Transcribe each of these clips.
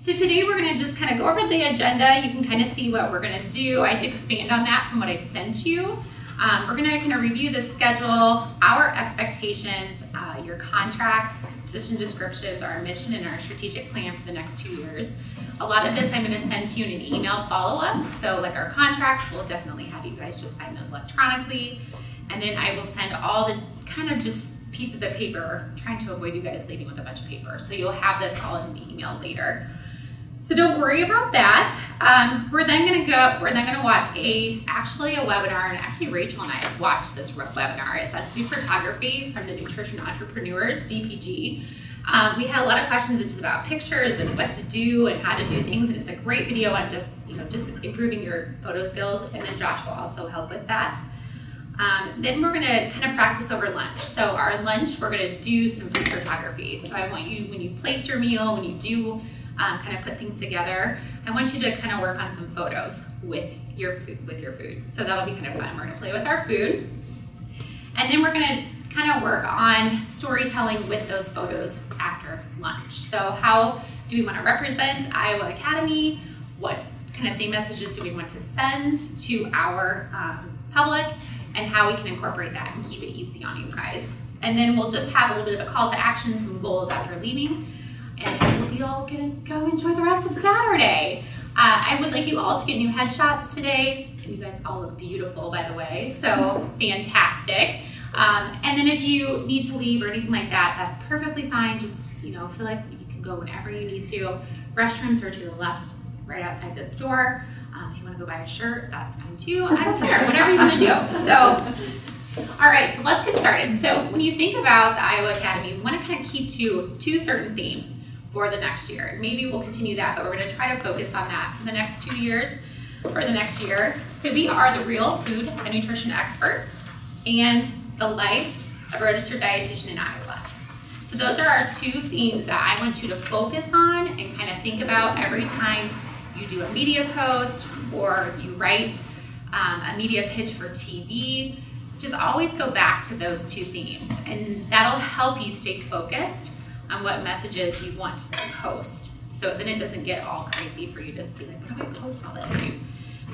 So today we're going to just kind of go over the agenda. You can kind of see what we're going to do. I did expand on that from what I sent you. We're going to kind of review the schedule, our expectations, your contract, position descriptions, our mission, and our strategic plan for the next 2 years. A lot of this I'm going to send to you in an email follow-up. So like our contracts, we'll definitely have you guys just sign those electronically. And then I will send all the kind of just pieces of paper, trying to avoid you guys leaving with a bunch of paper. So you'll have this all in the email later. So don't worry about that. We're then going to watch actually a webinar, and actually Rachel and I watched this webinar. It's on food photography from the Nutrition Entrepreneurs, DPG. We had a lot of questions just about pictures and what to do and how to do things, and it's a great video on just improving your photo skills, and then Josh will also help with that. Then we're going to kind of practice over lunch. So our lunch, we're going to do some food photography. So I want you, when you plate your meal, when you do kind of put things together, I want you to kind of work on some photos with your food. So that'll be kind of fun. We're going to play with our food. And then we're going to kind of work on storytelling with those photos after lunch. So how do we want to represent Iowa Academy? What kind of theme messages do we want to send to our public? And how we can incorporate that and keep it easy on you guys. And then we'll just have a little bit of a call to action, some goals after leaving, and we'll be all gonna go enjoy the rest of Saturday. I would like you all to get new headshots today. And you guys all look beautiful, by the way, so fantastic. And then if you need to leave or anything like that, that's perfectly fine. Just, feel like you can go whenever you need to. Restrooms are to the left, right outside this door. If you want to go buy a shirt, that's fine too. I don't care, whatever you want to do. So, all right, so let's get started. So when you think about the Iowa Academy, we want to kind of keep to two certain themes for the next year. And maybe we'll continue that, but we're going to try to focus on that for the next 2 years, or the next year. So we are the real food and nutrition experts and the life of a registered dietitian in Iowa. So those are our two themes that I want you to focus on and kind of think about every time you do a media post or you write a media pitch for TV. Just always go back to those two themes, and that'll help you stay focused on what messages you want to post. So then it doesn't get all crazy for you to be like, what do I post all the time?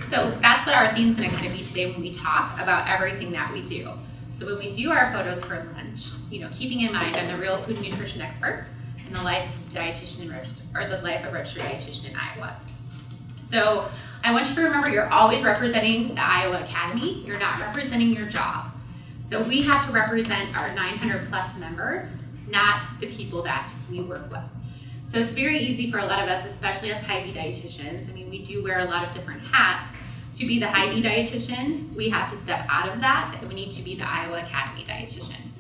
So that's what our theme's gonna kind of be today when we talk about everything that we do. So when we do our photos for lunch, keeping in mind I'm the real food and nutrition expert and the life dietitian and the life of registered dietitian in Iowa. So I want you to remember you're always representing the Iowa Academy. You're not representing your job. So we have to represent our 900 plus members, not the people that we work with. So it's very easy for a lot of us, especially as Hy-Vee dietitians. I mean, we do wear a lot of different hats. To be the Hy-Vee dietitian, we have to step out of that, and we need to be the Iowa Academy dietitian.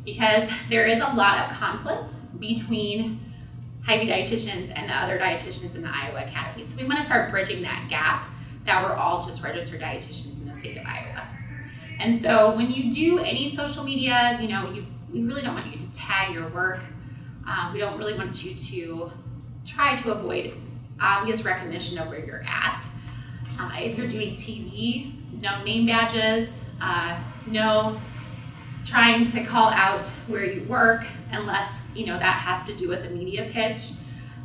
Because there is a lot of conflict between Hy-Vee dietitians and the other dietitians in the Iowa Academy. So we want to start bridging that gap that we're all just registered dietitians in the state of Iowa. And so when you do any social media, we really don't want you to tag your work. We don't really want you to try to avoid obvious recognition of where you're at. If you're doing TV, no name badges, no trying to call out where you work unless that has to do with a media pitch.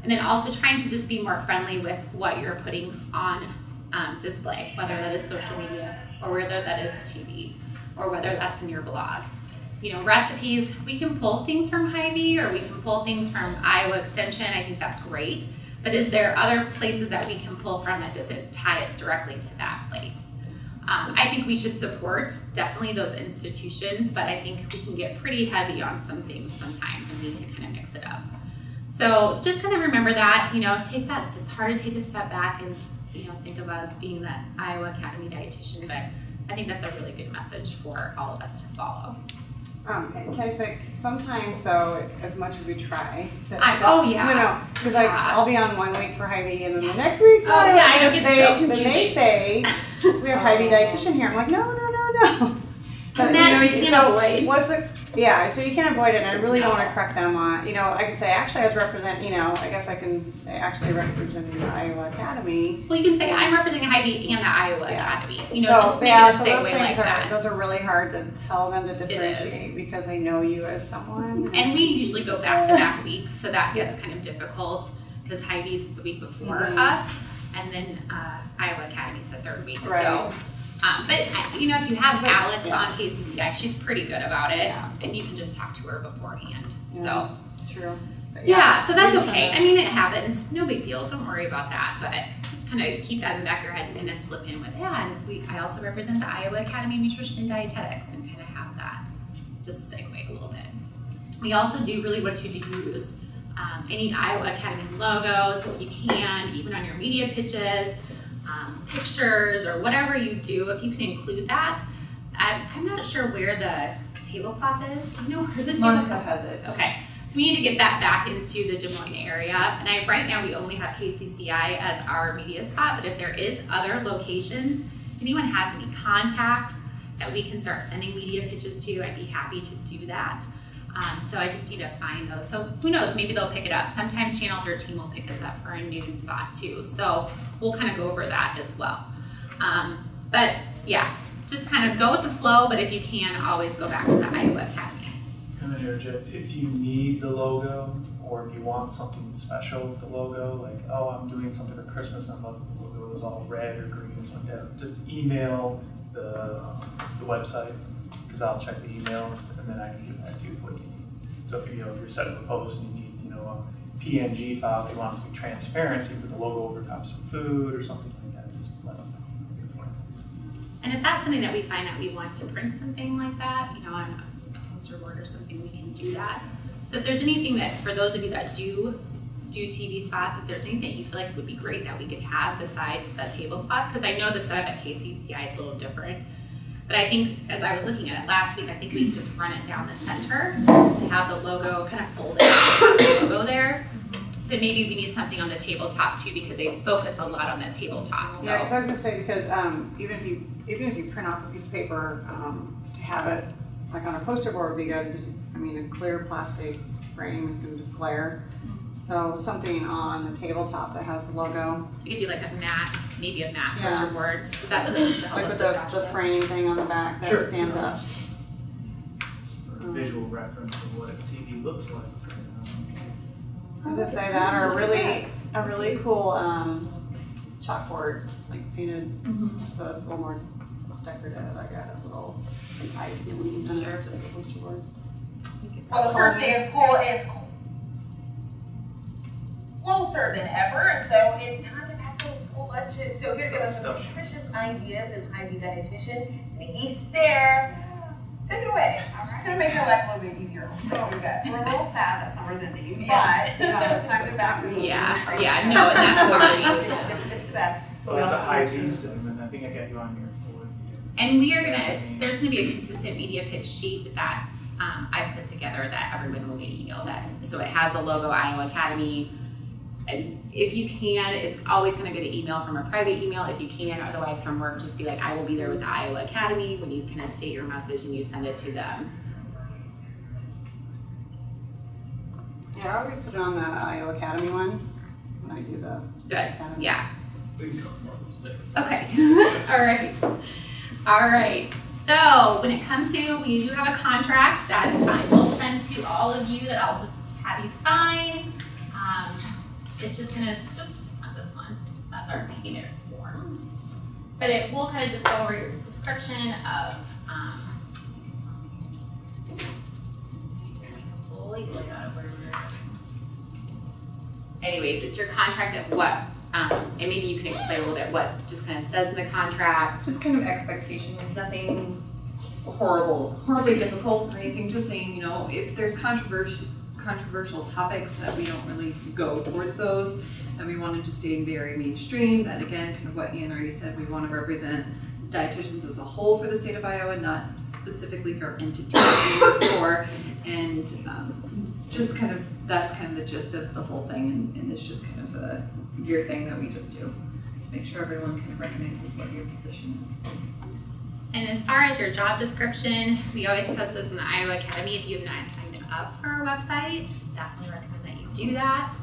And then also trying to just be more friendly with what you're putting on display, whether that is social media or whether that is TV or whether that's in your blog. Recipes, we can pull things from Hy-Vee or we can pull things from Iowa Extension. I think that's great. But is there other places that we can pull from that doesn't tie us directly to that place? I think we should support definitely those institutions, but I think we can get pretty heavy on some things sometimes and need to kind of mix it up. So just kind of remember that, it's hard to take a step back and think of us being that Iowa Academy dietitian, but I think that's a really good message for all of us to follow. Can I say, sometimes though, as much as we try, because I'll be on 1 week for Hy-Vee and then the next week, then they say we have Hy-Vee dietitian here. I'm like, no. But, you can't avoid. So you can't avoid it, and I really don't want to correct them on, I can say, actually, I was representing, I guess I can say, actually representing the Iowa Academy. Well, you can say, I'm representing Hy-Vee and the Iowa Academy. Just make it a segue like that. Those are really hard to tell them to differentiate because they know you as someone. And we usually go back-to-back weeks, so that gets kind of difficult. because Hy-Vee's the week before us, and then Iowa Academy's the third week. Right. So, but you know, if you have Alex on KCCI, she's pretty good about it, and you can just talk to her beforehand. So true. Yeah, so that's okay. I mean, it happens. No big deal. Don't worry about that. But just kind of keep that in the back of your head to kind of slip in with, and I also represent the Iowa Academy of Nutrition and Dietetics, and kind of have that just segue a little bit. We also do really want you to use any Iowa Academy logos, if you can, even on your media pitches, pictures, or whatever you do, if you can include that. I'm not sure where the tablecloth is. Do you know where the tablecloth has it. Okay. So we need to get that back into the Des Moines area. And right now we only have KCCI as our media spot, but if there is other locations, if anyone has any contacts that we can start sending media pitches to, I'd be happy to do that. So I just need to find those. So who knows, maybe they'll pick it up. Sometimes Channel 13 will pick us up for a noon spot too. So we'll kind of go over that as well. But yeah, just kind of go with the flow, but if you can, always go back to the Iowa Academy. I'm going to interject, if you need the logo, or if you want something special with the logo, like, oh, I'm doing something for Christmas and the logo is all red or green or something like that, just email the website, because I'll check the emails and then I can get back to you with what you need. So if you're setting up a post and you need a PNG file, if you want it to be transparent, so you put the logo over top some food or something like that, just let them know. And if that's something that we find that we want to print something like that, on poster board or something, we can do that. So if there's anything that, for those of you that do TV spots, if there's anything you feel like would be great that we could have besides the tablecloth, because I know the setup at KCCI is a little different, but I think as I was looking at it last week, I think we can just run it down the center and have the logo kind of folded, have the logo there. But maybe we need something on the tabletop too, because they focus a lot on that tabletop. So. Yeah, because I was gonna say, because even if you print off a piece of paper, to have it like on a poster board would be good. Just, a clear plastic frame is gonna just glare. So something on the tabletop that has the logo. So we could do like maybe a matte poster board. Is that something to help like us with the frame thing on the back that stands up. Just for visual reference of what a TV looks like. I was gonna say that, or a really cool chalkboard, like painted, so it's a little more decorative, I guess, a little height and just a poster board. Well, the first day of school is closer than ever, and so it's time to pack those school lunches. So here to give us some nutritious ideas is Hy-Vee dietitian Nikki Stair. Take it away. I'm just gonna make your life a little bit easier. So we're a little sad that summer's ending, but it's time to back. Yeah, no, and that's fine. So that's a Hy-Vee sim, and I think I got you on here for it. And there's gonna be a consistent media pitch sheet that I put together that everyone will get emailed. So it has a logo, Iowa Academy. And if you can, it's always going to get an email from a private email if you can. Otherwise, from work, just be like, I will be there with the Iowa Academy when you kind of state your message and you send it to them. Yeah, I always put it on the Iowa Academy one when I do the Academy. Yeah. We can talk more about this later. Okay. All right. So when it comes to, we do have a contract that I will send to all of you that I'll just have you sign. It's just gonna, oops, not this one. That's our painted form. But it will kind of just go over your description of, anyways, it's your contract of what, and maybe you can explain a little bit what just kind of says in the contract. Just kind of expectations, nothing horribly difficult or anything, just saying, if there's controversial topics that we don't really go towards those, and we want to just stay very mainstream. That again, kind of what Ian already said, we want to represent dietitians as a whole for the state of Iowa, not specifically for entities we work for, and just kind of that's kind of the gist of the whole thing, and it's just kind of your thing that we just do to make sure everyone kind of recognizes what your position is. And as far as your job description, we always post those in the Iowa Academy. If you have not signed up for our website, definitely recommend that you do that.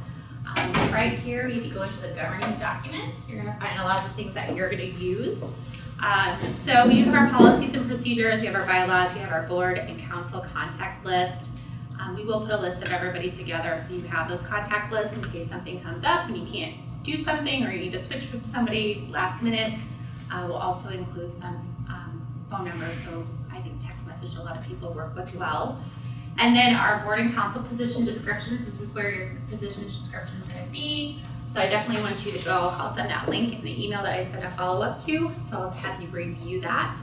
Right here, if you go into the governing documents, you're going to find a lot of the things that you're going to use. So we have our policies and procedures, we have our bylaws, we have our board and council contact list. We will put a list of everybody together so you have those contact lists in case something comes up and you can't do something or you need to switch with somebody last minute. We'll also include some phone numbers, so I think text message a lot of people work with well. And then our board and council position descriptions, this is where your position description is going to be. So I definitely want you to go, I'll send that link in the email that I sent a follow-up to, so I'll have you review that.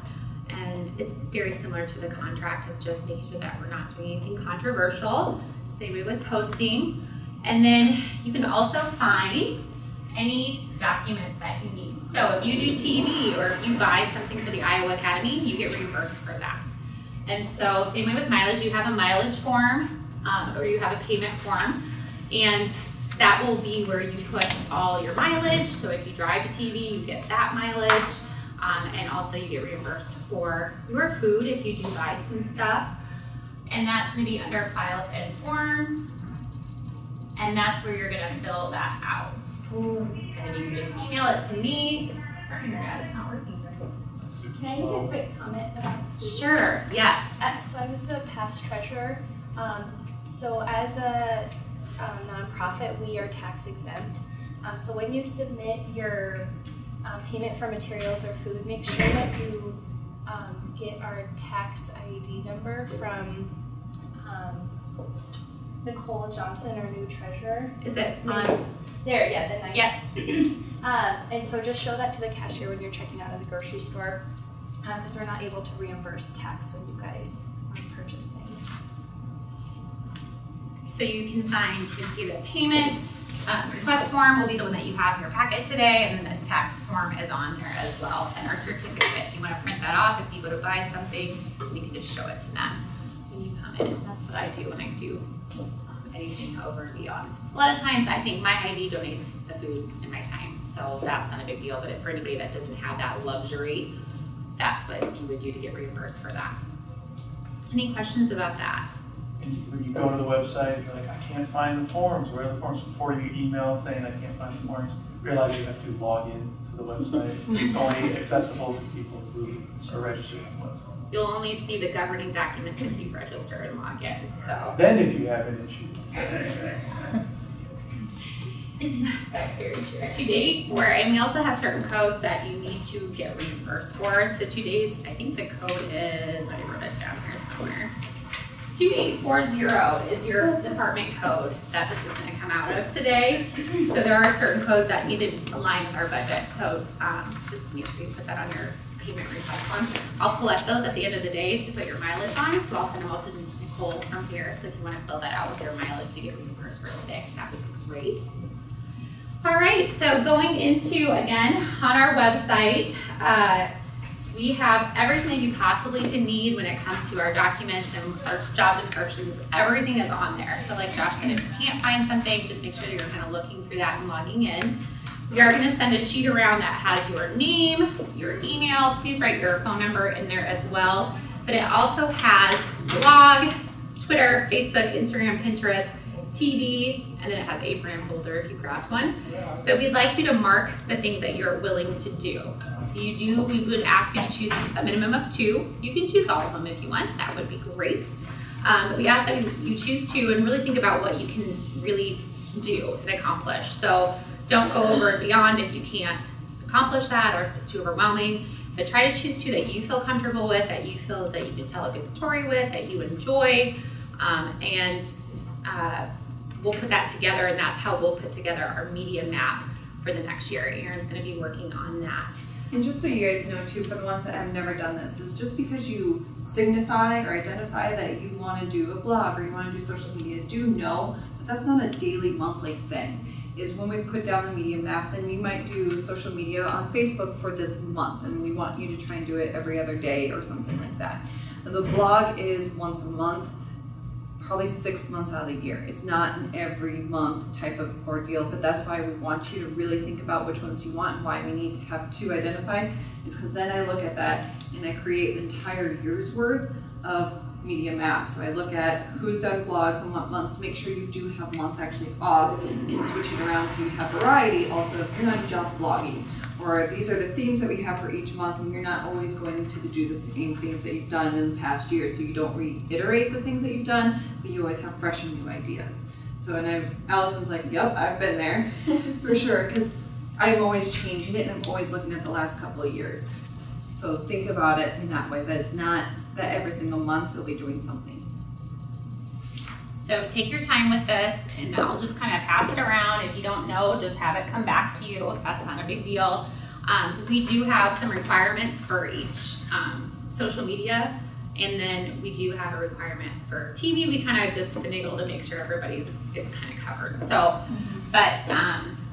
And it's very similar to the contract of just making sure that we're not doing anything controversial. Same way with posting. And then you can also find any documents that you need. So if you do TV or if you buy something for the Iowa Academy, you get reimbursed for that. And so same way with mileage, you have a mileage form or you have a payment form, and that will be where you put all your mileage. So if you drive to TV, you get that mileage. And also you get reimbursed for your food if you do buy some stuff. And that's going to be under files and forms. And that's where you're going to fill that out. And then you can just email it to me. Our internet is not working right. Can I make a quick comment about food? Sure, yes. So I was the past treasurer. So as a nonprofit, we are tax exempt. So when you submit your payment for materials or food, make sure that you get our tax ID number from Nicole Johnson, our new treasurer. Is it on? There, yeah, the 9. Yeah. And so just show that to the cashier when you're checking out of the grocery store, because we're not able to reimburse tax when you guys purchase things. So you can see the payment request form will be the one that you have in your packet today, and then the tax form is on there as well. And our certificate, if you want to print that off, if you go to buy something, you can just show it to them when you come in. That's what I do when I do anything over and beyond. A lot of times I think my ID donates the food in my time, so that's not a big deal, but for anybody that doesn't have that luxury, that's what you would do to get reimbursed for that. Any questions about that? And when you go to the website, you're like, I can't find the forms. Where are the forms? Before you email saying I can't find the forms, realize you have to log in to the website. It's only accessible to people who are registered on the website. You'll only see the governing documents if you register and log in. So then if you have an issue. That's very true. 2 days, and we also have certain codes that you need to get reimbursed for. So 2 days, I think the code is, I wrote it down here somewhere. 2840 is your department code that this is going to come out of today. So there are certain codes that need to align with our budget. So just make sure you put that on your payment request form. I'll collect those at the end of the day to put your mileage on. So I'll send them all to Nicole from here. So if you want to fill that out with your mileage to get reimbursed for today, that would be great. All right, so going into, again, on our website, we have everything that you possibly could need when it comes to our documents and our job descriptions. Everything is on there. So like Josh said, if you can't find something, just make sure that you're kind of looking through that and logging in. We are going to send a sheet around that has your name, your email. Please write your phone number in there as well. But it also has blog, Twitter, Facebook, Instagram, Pinterest, TV, and then it has a brand folder if you grabbed one. But we'd like you to mark the things that you're willing to do. So we would ask you to choose a minimum of 2. You can choose all of them if you want, that would be great. But we ask that you choose 2 and really think about what you can really do and accomplish. So don't go over and beyond if you can't accomplish that or if it's too overwhelming. But try to choose 2 that you feel comfortable with, that you feel that you can tell a good story with, that you enjoy, we'll put that together, and that's how we'll put together our media map for the next year. Erin's going to be working on that. And just so you guys know too, for the ones that have never done this, is just because you signify or identify that you want to do a blog or you want to do social media, do know that that's not a daily, monthly thing. Is when we put down the media map, then you might do social media on Facebook for this month, and we want you to try and do it every other day or something like that. And the blog is once a month, probably 6 months out of the year. It's not an every month type of ordeal, but that's why we want you to really think about which ones you want and why we need to have 2 identified, is because then I look at that and I create the entire year's worth of media maps. So I look at who's done blogs and what months to make sure you do have months actually off and switch it around so you have variety also if you're not just blogging or these are the themes that we have for each month, and you're not always going to do the same things that you've done in the past year, so you don't reiterate the things that you've done, but you always have fresh and new ideas. So, and Allison's like, yep, I've been there for sure, because I'm always changing it and I'm always looking at the last couple of years. So think about it in that way, that it's not that every single month you'll be doing something. So take your time with this, and I'll just kind of pass it around. If you don't know, just have it come back to you. That's not a big deal. We do have some requirements for each social media, and then we do have a requirement for TV. We kind of just finagle to make sure it's kind of covered. So, but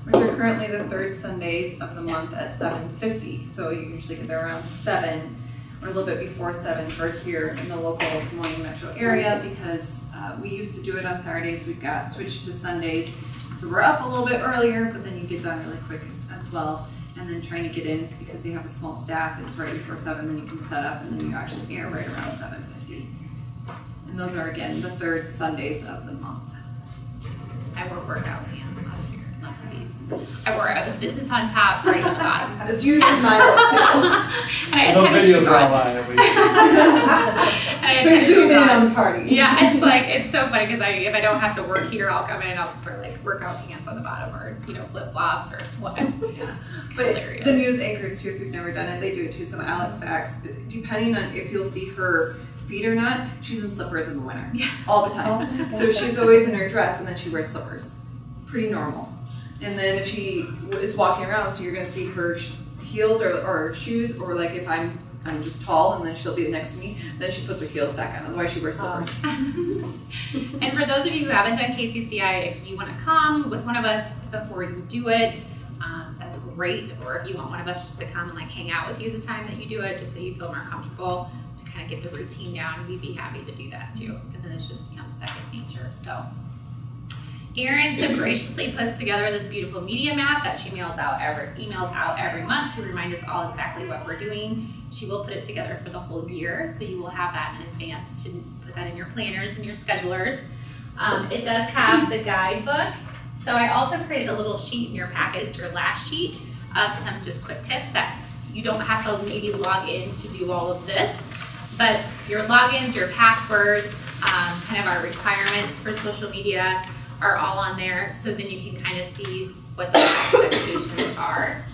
which are currently the third Sundays of the month at 7:50. So you usually get there around 7 or a little bit before 7 for here in the local Des Moines metro area, because we used to do it on Saturdays. We got switched to Sundays. So we're up a little bit earlier, but then you get done really quick as well. And then trying to get in, because they have a small staff, it's right before 7, then you can set up, and then you actually air right around 7:50. And those are, again, the third Sundays of the month. I wore workout pants last week. I was business on top, right on the bottom. That's usually my look too. And I had tennis shoes on. So you zoom in on the party. Yeah, it's so funny, because if I don't have to work here, I'll come in and I'll just wear like workout pants on the bottom, or flip flops or whatever. Yeah, it's but hilarious. The news anchors too, if you've never done it, they do it too. So Alex Sachs, depending on if you'll see her feet or not, she's in slippers in the winter all the time. So she's always in her dress, and then she wears slippers. Pretty normal. And then if she is walking around, so you're going to see her heels or shoes, or like if I'm just tall and then she'll be next to me, then she puts her heels back on. Otherwise she wears slippers. And for those of you who haven't done KCCI, if you want to come with one of us before you do it, that's great. Or if you want one of us just to come and like hang out with you the time that you do it, just so you feel more comfortable to kind of get the routine down, we'd be happy to do that too, because then it's just become second nature. So Erin so graciously puts together this beautiful media map that she emails out every month to remind us all exactly what we're doing. She will put it together for the whole year, so you will have that in advance to put that in your planners and your schedulers. It does have the guidebook. So I also created a little sheet in your package, your last sheet, of some just quick tips that you don't have to maybe log in to do all of this, but your logins, your passwords, kind of our requirements for social media are all on there, so then you can kind of see what the expectations are.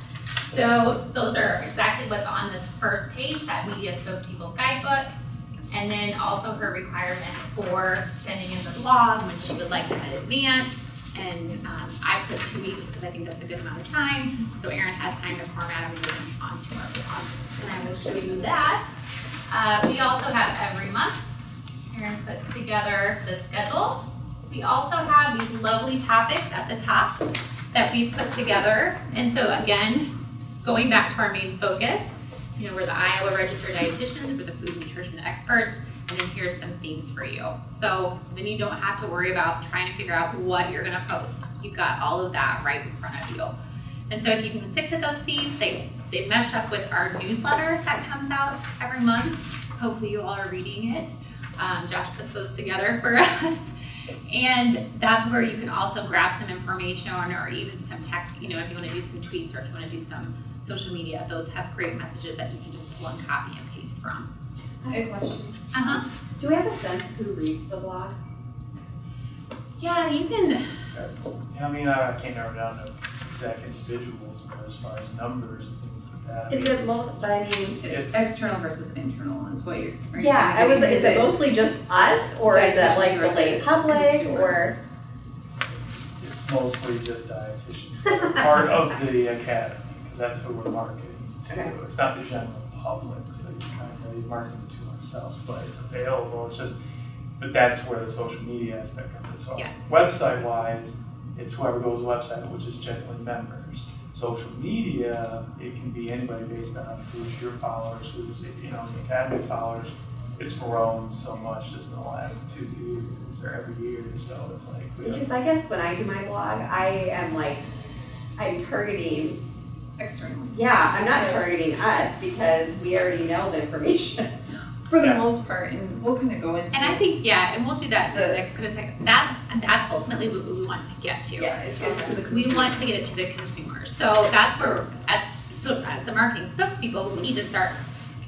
So those are exactly what's on this first page, that Media Spokespeople Guidebook, and then also her requirements for sending in the blog when she would like that in advance. And I put 2 weeks because I think that's a good amount of time, so Erin has time to format everything onto our blog. And I will show you that. We also have every month, Erin puts together the schedule. We also have these lovely topics at the top that we put together. And so again, going back to our main focus, we're the Iowa Registered Dietitians, we're the food nutrition experts, and then here's some themes for you. So then you don't have to worry about trying to figure out what you're gonna post. You've got all of that right in front of you. And so if you can stick to those themes, they mesh up with our newsletter that comes out every month. Hopefully you all are reading it. Josh puts those together for us. And that's where you can also grab some information, or even some text, if you want to do some tweets, or if you want to do some social media. Those have great messages that you can just pull and copy and paste from. I have a question. Do we have a sense of who reads the blog? Yeah, you can. I can't narrow down to exact individuals, but as far as numbers and things like that. Is it but I mean, it's external versus internal is what you're. Yeah, is it mostly just us, or is it like the lay public, or? It's mostly just dietitians that are part of the academy, because that's who we're marketing to. Okay. It's not the general public, so you kind of market it to ourselves, but it's available. It's just, but that's where the social media aspect of it. So website-wise, it's whoever goes to the website, which is generally members. Social media, it can be anybody based on who's your followers, who's the academy followers. It's grown so much just in the last 2 years or every year, so it's like. Because I guess when I do my blog, I'm targeting externally. Yeah, I'm not targeting us because we already know the information. For the most part, and we'll kind of go into. And I think, and we'll do that next, because that's ultimately what we want to get to. Yeah, it's get to the consumer. We want to get it to the consumer. So that's where, so as the marketing spokespeople, we need to start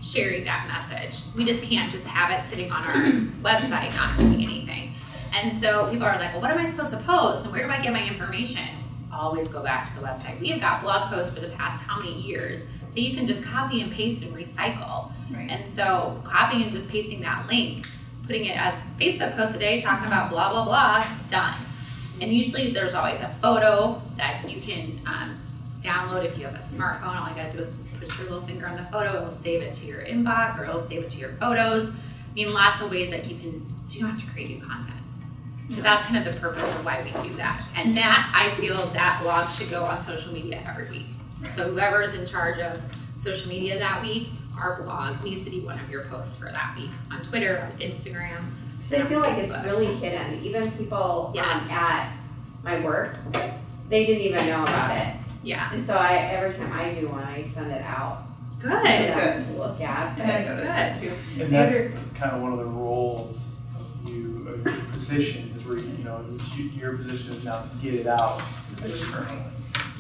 sharing that message. We just can't just have it sitting on our website not doing anything. And so people are like, well, what am I supposed to post and where do I get my information? Always go back to the website. We have got blog posts for the past how many years that you can just copy and paste and recycle. Right. And so copying and just pasting that link, putting it as Facebook post today, talking about blah, blah, blah, done. And usually there's always a photo that you can download if you have a smartphone. All you gotta do is push your little finger on the photo, it'll save it to your inbox or it'll save it to your photos. I mean, lots of ways that you don't have to create new content. So that's kind of the purpose of why we do that. And that, I feel that blog should go on social media every week. So whoever is in charge of social media that week, our blog needs to be one of your posts for that week on Twitter, on Instagram. I feel like it's really hidden. Even people at my work, they didn't even know about it. Yeah. And so every time I do one, I send it out. Good. It's good to look at. And I noticed that too. And that's kind of one of the roles of your position is where your position is now to get it out externally.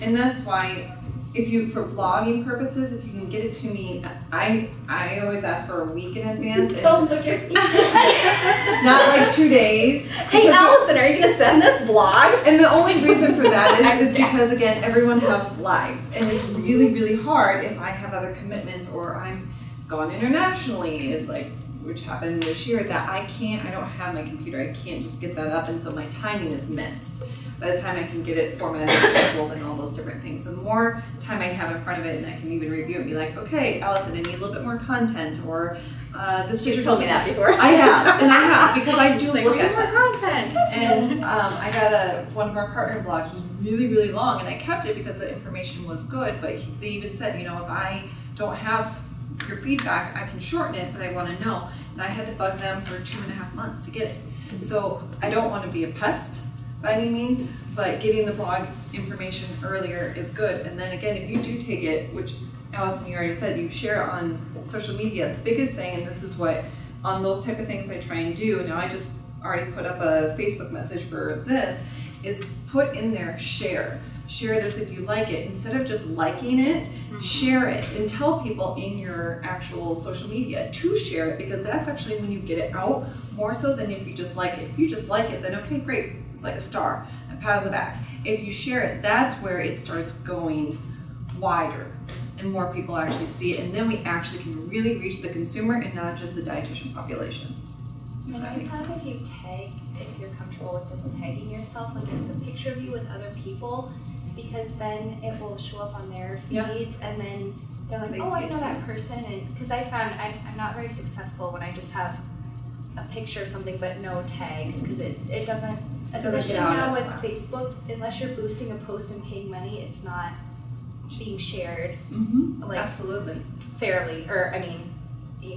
And that's why, for blogging purposes, if you can get it to me, I always ask for a week in advance. Don't look at me. Not like 2 days. Hey, Allison, are you going to send this blog? And the only reason for that is because, again, everyone has lives. And it's really, really hard if I have other commitments or I'm gone internationally, which happened this year, that I don't have my computer. I can't just get that up, and so my timing is missed. By the time I can get it formatted and scheduled and all those different things. So the more time I have in front of it, and I can even review it and be like, okay, Allison, I need a little bit more content, or this You've told me that before. I have, because I do look at more content. And I got one of our partner blogs was really, really long, and I kept it because the information was good, but they even said, if I don't have your feedback, I can shorten it, but I want to know. And I had to bug them for 2.5 months to get it. So I don't want to be a pest by any means, but getting the blog information earlier is good. And then again, if you do take it, which Allison, you already said, you share it on social media. The biggest thing, and this is what on those type of things I try and do, now I just already put up a Facebook message for this, is put in there, share this if you like it. Instead of just liking it, share it and tell people in your actual social media to share it, because that's actually when you get it out more so than if you just like it. If you just like it, then okay, great. It's like a star, a pat on the back. If you share it, that's where it starts going wider and more people actually see it, and then we actually can really reach the consumer and not just the dietitian population. And I found if you tag, if you're comfortable with this tagging yourself, like it's a picture of you with other people, because then it will show up on their feeds, and then they're like, oh, I know that person. And because I found I'm not very successful when I just have a picture of something but no tags, because it doesn't, especially now with Facebook, unless you're boosting a post and paying money, it's not being shared like absolutely fairly, or I mean,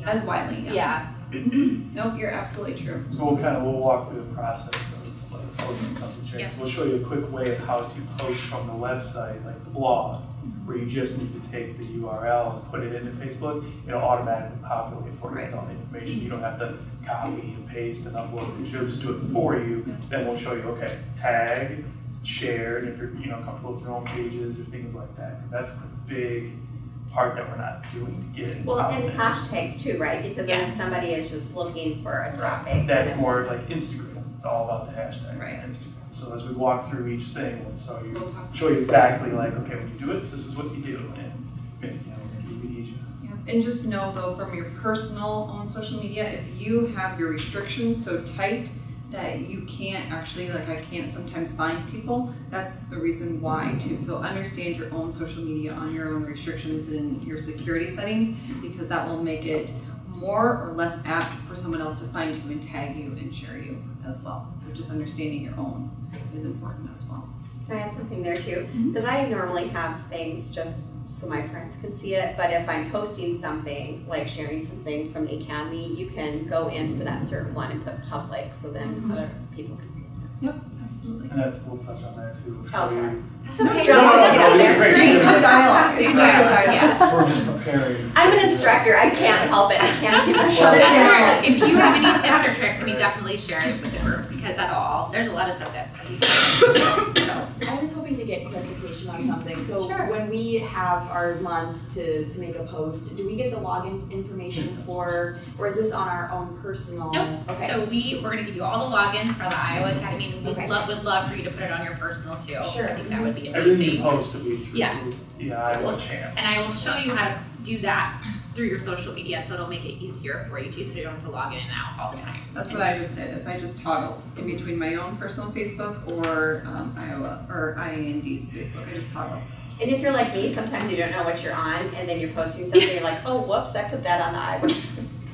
as widely. Yeah. Nope, you're absolutely true. So we'll walk through the process of posting something. We'll show you a quick way of how to post from the website, like the blog, where you just need to take the URL and put it into Facebook. It'll automatically populate for you with all the information. You don't have to copy and paste and upload. She'll just do it for you. Then we'll show you, okay, tag, shared, if you're comfortable with your own pages or things like that. Because that's the big part that we're not doing to get it out and there. hashtags too, right? Because then somebody is just looking for a topic. That's more like Instagram. It's all about the hashtag. Right. Instagram. So as we walk through each thing, we'll show you exactly like, okay, when you do it, this is what you do, and make it easier. Yeah. And just know though, from your personal own social media, if you have your restrictions so tight that you can't actually, like I can't sometimes find people, that's the reason why too. So understand your own social media on your own restrictions and your security settings, because that will make it more or less apt for someone else to find you and tag you and share you as well. So just understanding your own is important as well. Can I add something there too? Because I normally have things just so my friends can see it, but if I'm posting something, like sharing something from the Academy, you can go in for that certain one and put public, so then other people can see it. Yep, absolutely. And we'll touch on that too. Oh, sorry. That's okay. Dialogue. We're just preparing. I'm an instructor. I can't help it. I can't keep my shut it down. If you have any tips or tricks, I mean, definitely share it with the group, because there's a lot of stuff that's so I was hoping to get clarification on something. So when we have our month to make a post, do we get the login information for, or is this on our own personal? Nope. Okay. So we're going to give you all the logins for the Iowa Academy. And would love for you to put it on your personal too. Sure. I think that would be amazing. Everything you post will be through the Iowa channel. And I will show you how to do that through your social media, so it'll make it easier for you too, so you don't have to log in and out all the time. That's what I just did, is I just toggled in between my own personal Facebook or Iowa or IAND's Facebook. I just toggled. And if you're like me, sometimes you don't know what you're on, and then you're posting something, you're like, oh, whoops, I put that on the Iowa.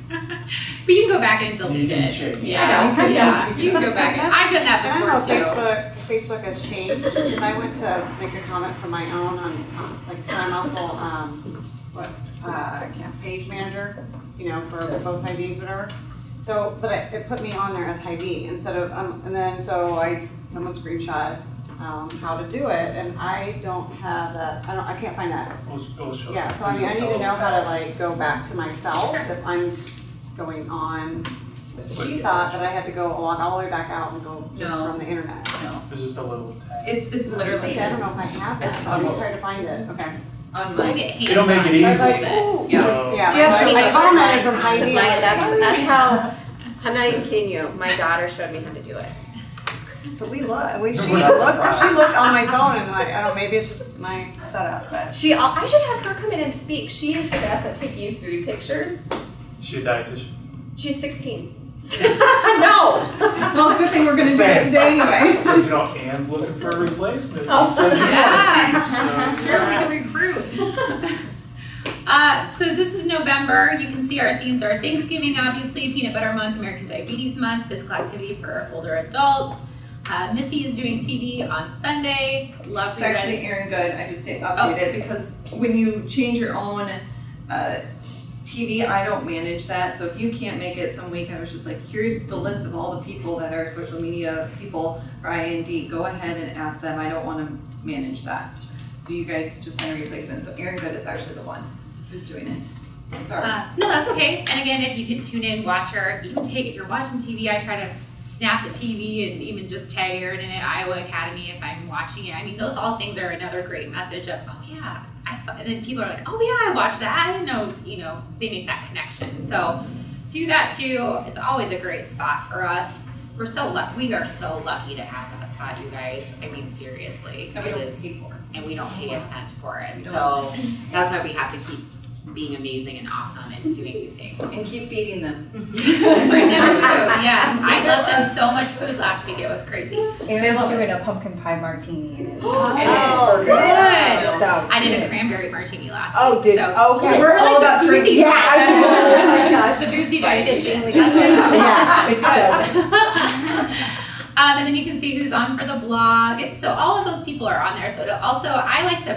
But you can go back and delete it. Yeah, you can go back. I've done that before too. Facebook has changed. If I went to make a comment for my own on like I'm also page manager, you know, for both IDs, whatever. So, but it put me on there as ID instead of and then so someone screenshot how to do it, and I don't have that. I can't find that. Yeah, so I mean, I need to know how to like go back to myself if I'm going on. But she thought that I had to go log all the way back out and go just from the internet. No, it's just a little tag. It's literally. I don't know if I have that. I'm gonna try to find it. Okay. They don't make it easy. Yeah. Do you have I commented from Heidi. That's how. I'm not even kidding you. My daughter showed me how to do it. But she looked on my phone and like, I don't know, maybe it's just my setup. But I should have her come in and speak. She is the best at taking you food pictures. Is she a dietitian? She's 16. No! Well, good thing we're going to do that today anyway. Because, you know, Anne's looking for a replacement. It's really to recruit. So this is November. You can see our themes are Thanksgiving, obviously, Peanut Butter Month, American Diabetes Month, physical activity for older adults. Missy is doing TV on Sunday. Love for you guys. Actually, Aaron Good. I just updated because when you change your own TV, I don't manage that. So if you can't make it some week, I was just like, here's the list of all the people that are social media people for IAND. Go ahead and ask them. I don't want to manage that. So you guys just find a replacement. So Aaron Good is actually the one who's doing it. Sorry. No, that's okay. And again, if you can tune in, watch her, even if you're watching TV, I try to snap the TV and even just tag Aaron in at Iowa Academy if I'm watching it. I mean, those all things are another great message of, oh yeah, I saw, and then people are like, oh yeah, I watched that. I didn't know, you know, they make that connection. So do that too. It's always a great spot for us. We're so lucky. We are so lucky to have that spot, you guys. I mean, seriously. And we don't pay for it. And we don't pay a cent for it. So that's why we have to keep being amazing and awesome and doing new things. And keep feeding them. Yes, I left them so much food last week. It was crazy. Aaron's doing a pumpkin pie martini. Oh, good. So I did a cranberry martini last week. Oh, did okay. We're like about the boozy. Yeah, oh my gosh, the boozy dietitian. That's good. Yeah, it's so. And then you can see who's on for the blog. So all of those people are on there. So also, I like to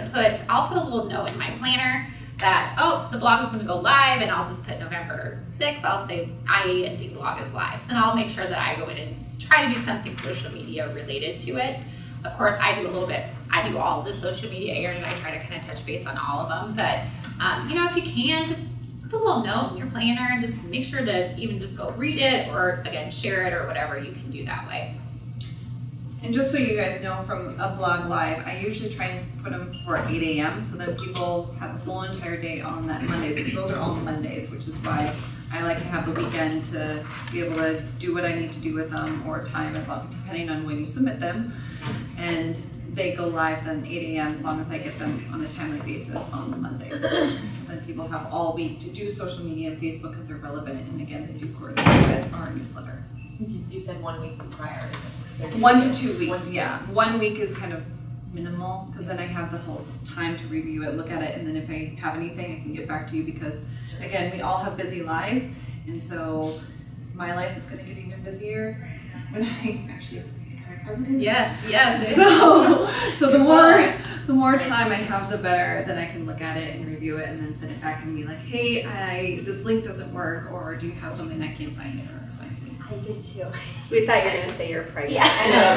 I'll put a little note in my planner that, oh, the blog is going to go live, and I'll just put November 6th. I'll say IAND blog is live. So then I'll make sure that I go in and try to do something social media related to it. Of course, I do all the social media, Aaron and I try to kind of touch base on all of them. But, you know, if you can, just put a little note in your planner and just make sure to even just go read it or, again, share it or whatever you can do that way. And just so you guys know, from a blog live, I usually try and put them for 8 a.m. so that people have the whole entire day on that Mondays, because those are all Mondays, which is why I like to have the weekend to be able to do what I need to do with them, or time as long, depending on when you submit them. And they go live then 8 a.m. as long as I get them on a timely basis on the Mondays. Then people have all week to do social media and Facebook because they're relevant, and again, they do coordinate with our newsletter. You said 1 week prior. 1 to 2 weeks, yeah. 1 week is kind of minimal because then I have the whole time to review it, look at it, and then if I have anything, I can get back to you because, again, we all have busy lives, and so my life is going to get even busier when I actually become president. Yes. So the more time I have, the better that I can look at it and review it and then send it back and be like, hey, this link doesn't work, or do you have something I can't find it, or X, Y, and Z. I did too. We thought you were going to say you're pregnant. Yeah. I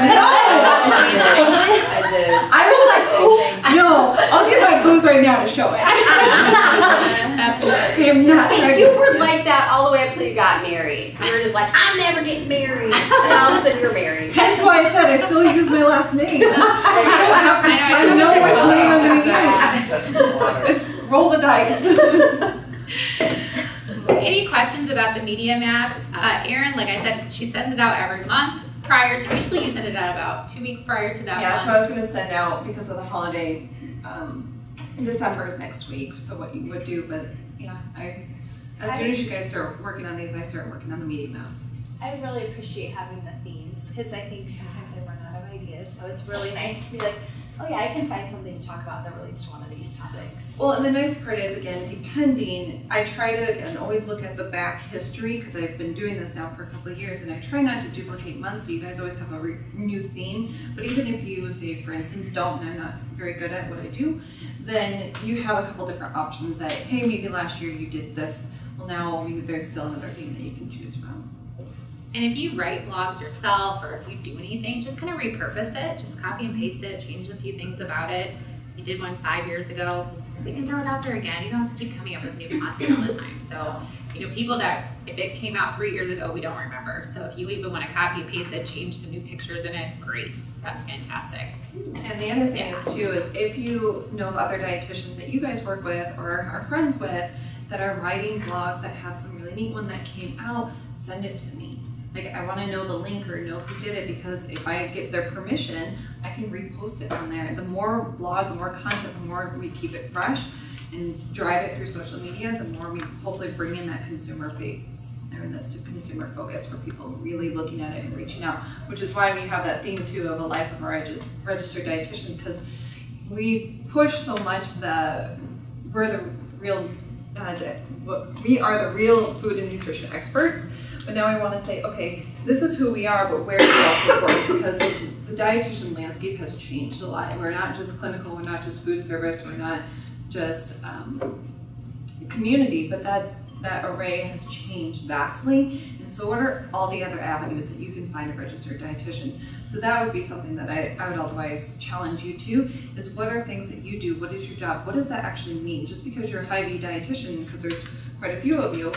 did. I was like, oh, no, I'll get my booze right now to show it. That's I am not pregnant. You were like that all the way up till you got married. You were just just like, I'm never getting married. And all of a sudden you're married. That's why I said I still use my last name. I don't know which name I'm going to use. It's roll the dice. Any questions about the media map? Erin, like I said, she sends it out every month prior to, usually you send it out about 2 weeks prior to that month. Yeah, so I was going to send out because of the holiday, December is next week, so what you would do, but yeah, as soon as you guys start working on these, I start working on the meeting now. I really appreciate having the themes because I think sometimes I run out of ideas, so it's really nice to be like, oh yeah, I can find something to talk about that relates to one of these topics. Well, and the nice part is, again, depending, I try to, again, always look at the back history because I've been doing this now for a couple of years, and I try not to duplicate months, so you guys always have a new theme. But even if you, say, for instance, don't, and I'm not very good at what I do, then you have a couple different options that, hey, maybe last year you did this. Well, now maybe there's still another theme that you can choose from. And if you write blogs yourself or if you do anything, just kind of repurpose it. Just copy and paste it, change a few things about it. You did one 5 years ago, we can throw it out there again. You don't have to keep coming up with new content all the time. So, you know, people that, if it came out 3 years ago, we don't remember. So if you even want to copy and paste it, change some new pictures in it, great. That's fantastic. And the other thing is too, is if you know of other dietitians that you guys work with or are friends with that are writing blogs that have some really neat one that came out, send it to me. Like, I want to know the link or know who did it, because if I get their permission, I can repost it on there. The more blog, the more content, the more we keep it fresh and drive it through social media, the more we hopefully bring in that consumer base or this consumer focus for people really looking at it and reaching out, which is why we have that theme too of a life of a registered dietitian, because we push so much we're the real, we are the real food and nutrition experts. But now I want to say, okay, this is who we are, but where do we also work? Because the dietitian landscape has changed a lot. We're not just clinical, we're not just food service, we're not just community, but that array has changed vastly. And so what are all the other avenues that you can find a registered dietitian? So that would be something that I would otherwise challenge you to, is what are things that you do? What is your job? What does that actually mean? Just because you're a Hy-Vee dietitian, because there's quite a few of you,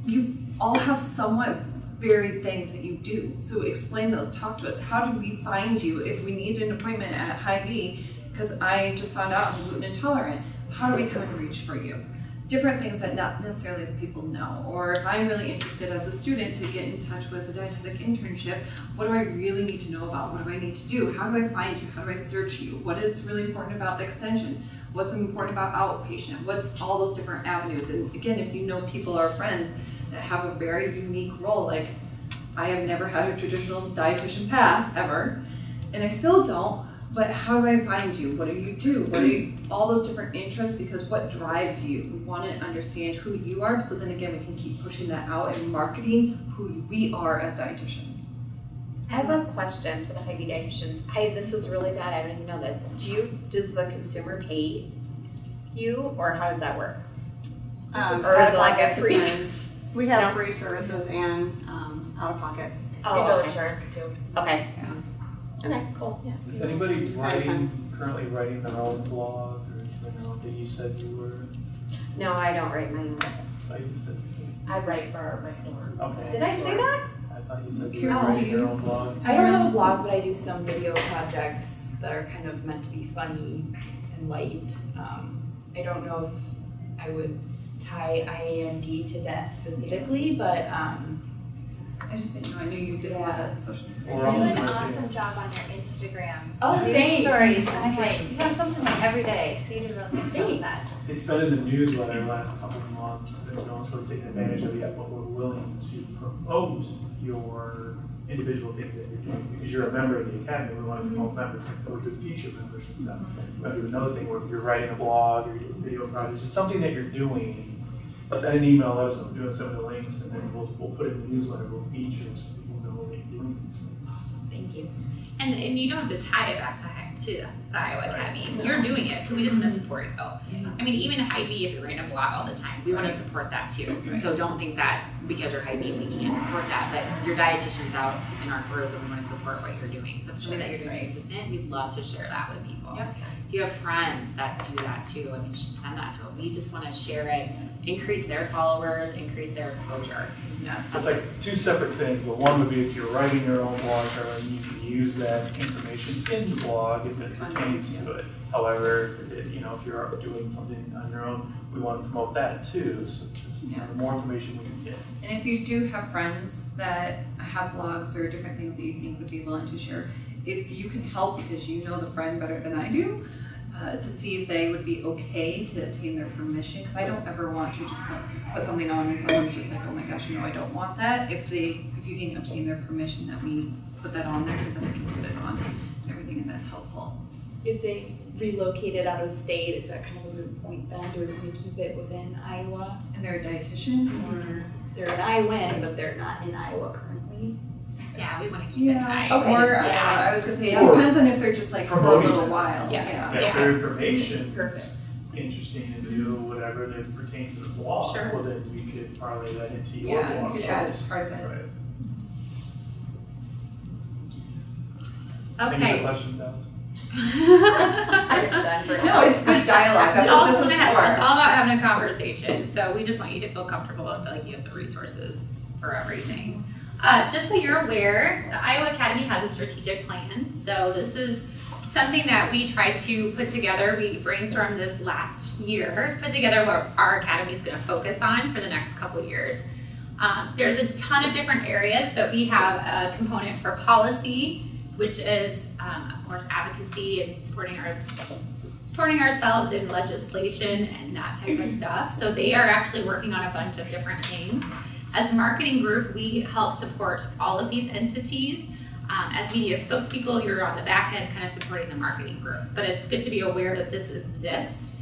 you all have somewhat varied things that you do. So explain those, talk to us. How do we find you if we need an appointment at Hy-Vee? Because I just found out I'm gluten intolerant. How do we come and reach for you? Different things that not necessarily the people know. Or if I'm really interested as a student to get in touch with a dietetic internship, what do I really need to know about? What do I need to do? How do I find you? How do I search you? What is really important about the extension? What's important about outpatient? What's all those different avenues? And again, if you know people or friends that have a very unique role, like I have never had a traditional dietitian path ever, and I still don't, but how do I find you? What do you do? What are all those different interests? Because what drives you? We want to understand who you are, so then again, we can keep pushing that out and marketing who we are as dietitians. I have a question for the Hy-Vee dietitians. This is really bad, I don't even know this. Does the consumer pay you, or how does that work? Or is it like a free? We have free services and out of pocket. Oh, insurance too. Okay. Yeah. Okay, cool. Yeah. Is anybody currently writing their own blog, or I know that you said you were? No, I don't write my own. I thought you said. I write for my store. Okay. Did I say that? I thought you said you were writing your own blog. I don't have a blog, but I do some video projects that are kind of meant to be funny and light. I don't know if I would tie IAND to that specifically, but I just didn't know. I knew you did a lot of social media. You do an awesome job on your Instagram. Oh, thanks. Stories. And I'm like, you have something like every day, so you did a really nice job with that. It's been in the newsletter the last couple of months, and no one's really taken advantage of it yet, but we're willing to promote your individual things that you're doing, because you're a member of the academy. We want to promote members, like we're good feature members and stuff. But do another thing where you're writing a blog or you're doing video projects, just something that you're doing. Send an email, let us know, doing some of the links, and then we'll put it in the newsletter. We'll feature so people know that you're doing these things. Awesome, thank you. And you don't have to tie it back to the Iowa Academy. You're doing it, so we just want to support you. I mean, even Hy-Vee, if you're writing a blog all the time, we want to support that too. So don't think that because you're Hy-Vee, we can't support that. But your dietitian's out in our group, and we want to support what you're doing. So if something that you're doing consistent, we'd love to share that with people. Yep. If you have friends that do that too, I mean, send that to them. We just want to share it, increase their followers, increase their exposure. Yeah. So it's like two separate things, but one would be if you're writing your own blog, or you can use that information in the blog if it pertains to it. However, if you're doing something on your own, we want to promote that too. So the more information we can get. And if you do have friends that have blogs or different things that you think would be willing to share, if you can help because you know the friend better than I do, to see if they would be okay to obtain their permission, because I don't ever want to just put something on and someone's just like, oh my gosh, I don't want that. If you can obtain their permission that we put that on there, because then we can put it on and everything, and that's helpful. If they relocated out of state, is that kind of a good point then? Do we keep it within Iowa? And they're a dietitian, or they're in IAND, but they're not in Iowa currently? Yeah, we want to keep it tight. Okay. Or I was going to say, it depends on if they're just like for a little while. Yes. If their information Perfect. is interesting to do whatever that pertains to the blog, Sure. well then you could parlay that into your blog. You could add it as part of it. Right. Okay. Any other questions, Alice? No, it's good dialogue. That's what this is for. It's all about having a conversation. So we just want you to feel comfortable and feel like you have the resources for everything. Just so you're aware, the Iowa Academy has a strategic plan. So this is something that we try to put together. We brainstormed this last year, put together what our academy is going to focus on for the next couple years. There's a ton of different areas, but we have a component for policy, which is, of course, advocacy and supporting ourselves in legislation and that type of stuff. So they are actually working on a bunch of different things. As a marketing group, we help support all of these entities. As media spokespeople, you're on the back end kind of supporting the marketing group, but it's good to be aware that this exists.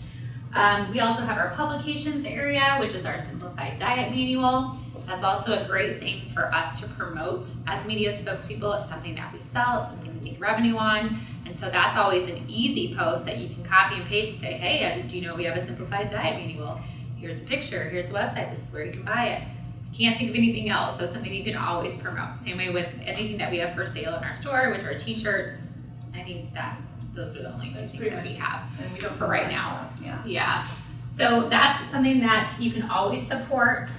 We also have our publications area, which is our simplified diet manual. That's also a great thing for us to promote as media spokespeople. It's something that we sell, it's something we make revenue on, and so that's always an easy post that you can copy and paste and say, hey, do you know we have a simplified diet manual? Here's a picture, here's the website, this is where you can buy it. Can't think of anything else. That's something you can always promote. Same way with anything that we have for sale in our store, which are t-shirts. I think that those are the only two things that we have and we don't for right now. Yeah. So that's something that you can always support.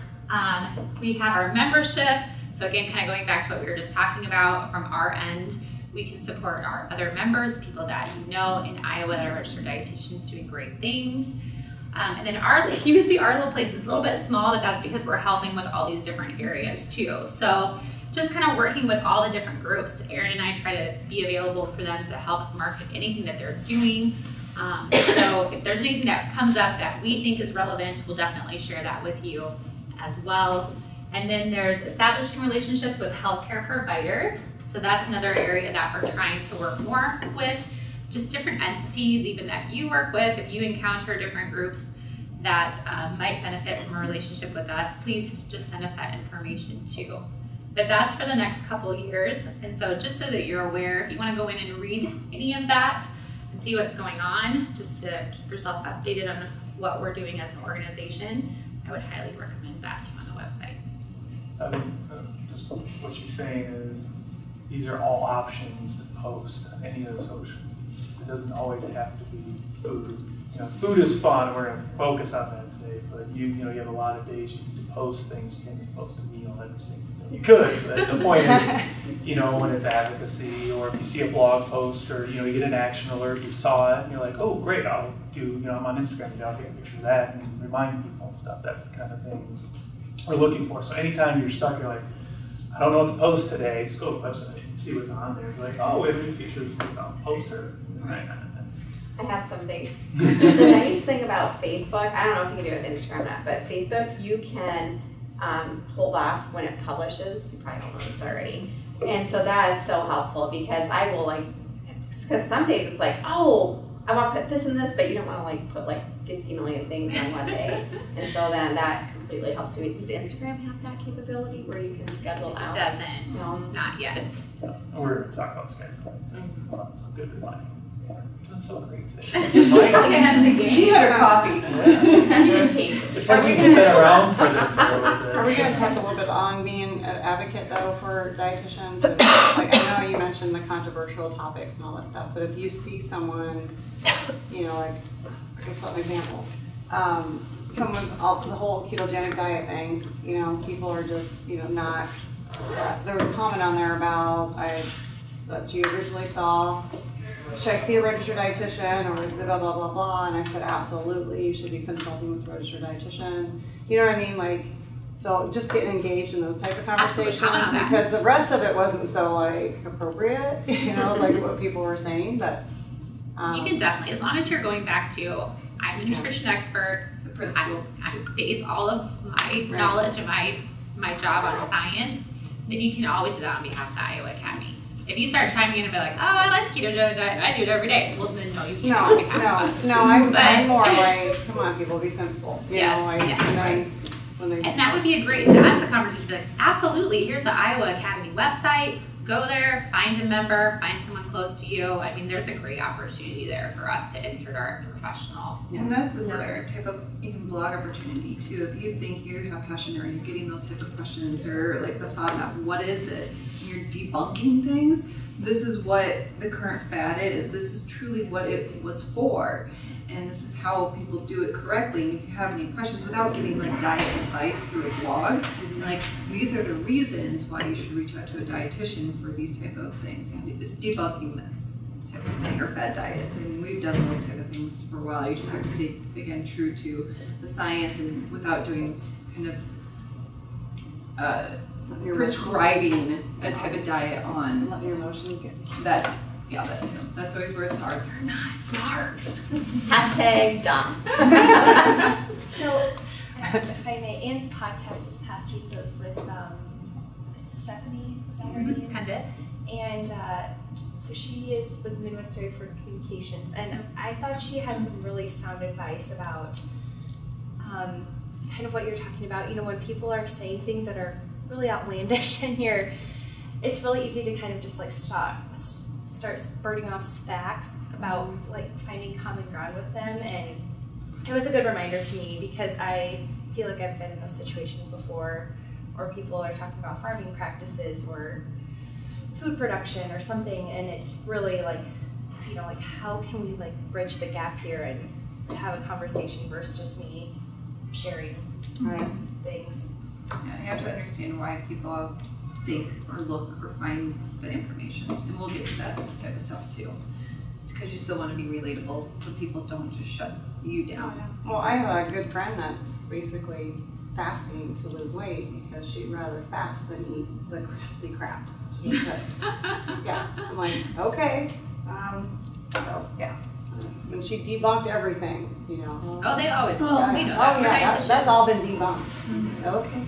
We have our membership. So again, kind of going back to what we were just talking about from our end, we can support our other members, people that you know in Iowa that are registered dietitians doing great things. And then you can see our little place is a little bit small, but that's because we're helping with all these different areas too. So just kind of working with all the different groups. Erin and I try to be available for them to help market anything that they're doing. So if there's anything that comes up that we think is relevant, we'll definitely share that with you as well. And then there's establishing relationships with healthcare providers. So that's another area that we're trying to work more with. Just different entities even that you work with. If you encounter different groups that might benefit from a relationship with us, please just send us that information too. But that's for the next couple years. And so just so that you're aware, if you want to go in and read any of that and see what's going on, just to keep yourself updated on what we're doing as an organization, I would highly recommend that too on the website. So I think just what she's saying is these are all options to post on any of the social. It doesn't always have to be food. Food is fun, and we're going to focus on that today. But you have a lot of days you need to post things. You can't just post a meal every single day. You could, but the point is, when it's advocacy, or if you see a blog post, or you get an action alert, you saw it, and you're like, oh great, I'll do. I'm on Instagram, I'll take a picture of that and remind people and stuff. That's the kind of things we're looking for. So anytime you're stuck, you're like, I don't know what to post today. Just go to the website and see what's on there. You're like, oh, we have a new feature that's moved on. Poster. Right. I have something. The nice thing about Facebook, I don't know if you can do it with Instagram or not, but Facebook, you can hold off when it publishes. You probably don't know this already. And so that is so helpful because I will because some days it's like, oh, I want to put this and this, but you don't want to put 50 million things on one day. And so then that completely helps you. Does Instagram have that capability where you can schedule out? It doesn't. No. Not yet. We're going to talk about scheduling. That's a good reminder. That's so great today. She had her coffee. Yeah. It's like we've been around for this a little bit. Are we going to touch a little bit on being an advocate, though, for dietitians? And, I know you mentioned the controversial topics and all that stuff, but if you see someone, just an example, someone's the whole ketogenic diet thing, people are just, not, there was a comment on there about, that she originally saw, should I see a registered dietitian or is it blah, blah, blah, blah, and I said, absolutely, you should be consulting with a registered dietitian, you know what I mean, like, so just getting engaged in those type of conversations, because the rest of it wasn't so, like, appropriate, like what people were saying, but. You can definitely, as long as you're going back to, I'm a nutrition expert, I base all of my knowledge and my job on science, then you can always do that on behalf of the Iowa Academy. If you start chiming in and be like, oh, I like the ketogenic diet, I do it every day, well then no, you can't on behalf of us. I'm more like, come on people, be sensible. And that would be a great, that's a conversation, be like, absolutely, here's the Iowa Academy website, go there, find a member, find someone close to you. I mean, there's a great opportunity there for us to insert our professional. And that's another type of even blog opportunity too. If you think you have passion or you're getting those type of questions or like the thought about what is it, and you're debunking things, this is what the current fad is. This is truly what it was for. And this is how people do it correctly. And if you have any questions, without giving like diet advice through a blog, like these are the reasons why you should reach out to a dietitian for these type of things. It's debunking myths type of thing, or fad diets. I mean, we've done those type of things for a while. You just have to stay, again, true to the science and without doing kind of prescribing a type of diet on let your emotions get that. Yeah, that too. That's always where it's hard. You're not smart. Hashtag dumb. So, if I may, Anne's podcast this past week was with Stephanie, was that her name? Kind of. And so she is with Midwest Dairy for Communications, and I thought she had some really sound advice about kind of what you're talking about. When people are saying things that are really outlandish, and it's really easy to kind of just like start spurting off facts about like finding common ground with them, and it was a good reminder to me because I feel like I've been in those situations before, or people are talking about farming practices or food production or something, and it's really like, like how can we like bridge the gap here and have a conversation versus just me sharing things. Yeah, you have to understand why people think or look or find that information, and we'll get to that type of stuff too, because you still want to be relatable so people don't just shut you down. Well, I have a good friend that's basically fasting to lose weight because she'd rather fast than eat the crappy crap. Yeah, I'm like, okay, so yeah. And she debunked everything, Oh, they always will. We know that. That's all been debunked. Mm-hmm. Okay.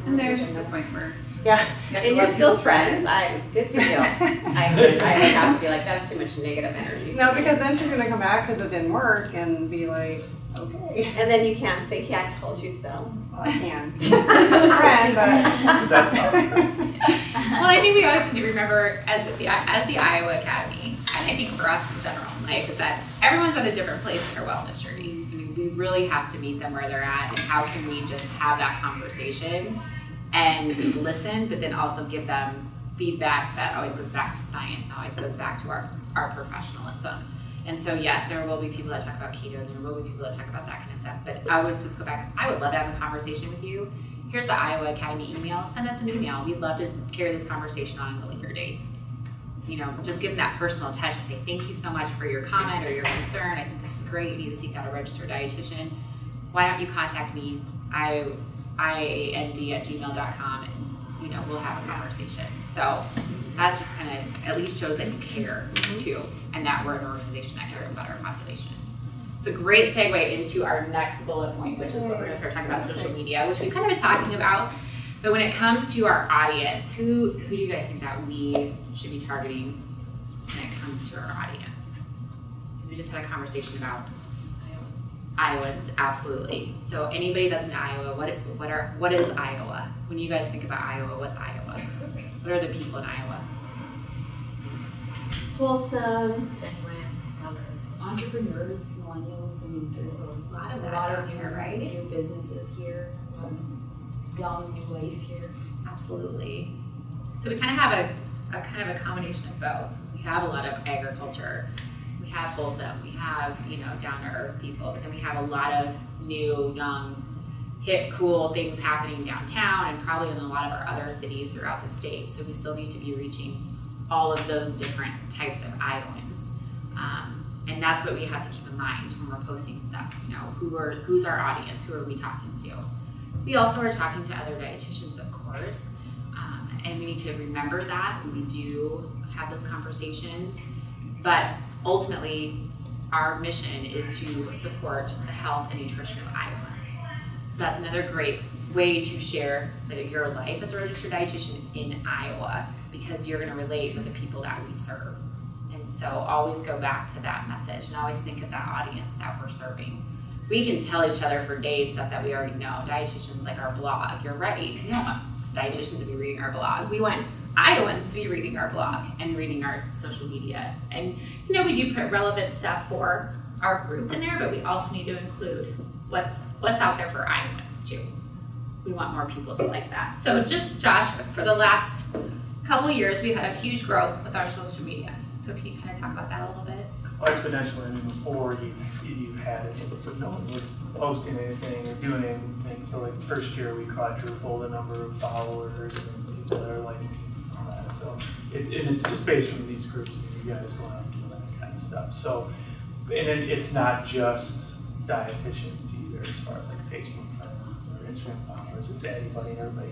And there's just a point where and you're still friends. Good for you. I would have to be like, that's too much negative energy. No, because then she's gonna come back because it didn't work and be like, okay. And then you can't say, "Yeah, I told you so." Well, I can. Friend, That's possible. Well, I think we always need to remember as the Iowa Academy, and I think for us in general in life, is that everyone's at a different place in their wellness journey. I mean, we really have to meet them where they're at, and how can we just have that conversation and listen, but then also give them feedback that always goes back to science, and always goes back to our professionalism. And so yes, there will be people that talk about keto, and there will be people that talk about that kind of stuff, but I always just go back, I would love to have a conversation with you. Here's the Iowa Academy email, send us an email. We'd love to carry this conversation on at a later date. Just give them that personal touch and say, thank you so much for your comment or your concern. I think this is great. You need to seek out a registered dietitian. Why don't you contact me? IAND@gmail.com, and we'll have a conversation. So that just kind of at least shows that you care too, and that we're an organization that cares about our population. It's a great segue into our next bullet point, which is what we're going to start talking about, social media, which we've kind of been talking about. But when it comes to our audience, who do you guys think that we should be targeting when it comes to our audience? Because we just had a conversation about Iowans, absolutely. So anybody that's in Iowa, what is Iowa? When you guys think about Iowa, what's Iowa? What are the people in Iowa? Wholesome, entrepreneurs, millennials. I mean, there's a lot of here, right? New businesses here, young new life here. Absolutely. So we kind of have a combination of both. We have a lot of agriculture. We have Folsom, we have, you know, down to earth people, but then we have a lot of new, young, hip, cool things happening downtown and probably in a lot of our other cities throughout the state. So we still need to be reaching all of those different types of Iowans. And that's what we have to keep in mind when we're posting stuff. You know, who's our audience? Who are we talking to? We also are talking to other dietitians, of course, and we need to remember that when we do have those conversations. But ultimately, our mission is to support the health and nutrition of Iowans. So that's another great way to share your life as a registered dietitian in Iowa, because you're going to relate with the people that we serve. And so always go back to that message and always think of that audience that we're serving. We can tell each other for days stuff that we already know. Dietitians like our blog. You're right. We don't want dietitians to be reading our blog. We want Iowans to be reading our blog and reading our social media. And you know, we do put relevant stuff for our group in there, but we also need to include what's out there for Iowans too. We want more people to like that. So just Josh, for the last couple years, we've had a huge growth with our social media. So can you kind of talk about that a little bit? Well, exponentially. I mean, before you had it, so no one was posting anything or doing anything. So like the first year, we quadrupled the number of followers and people that are liking and all that. So and it's just based from these groups and you guys going out and doing that kind of stuff. So, and it's not just dietitians either, as far as like Facebook friends or Instagram followers. It's anybody and everybody.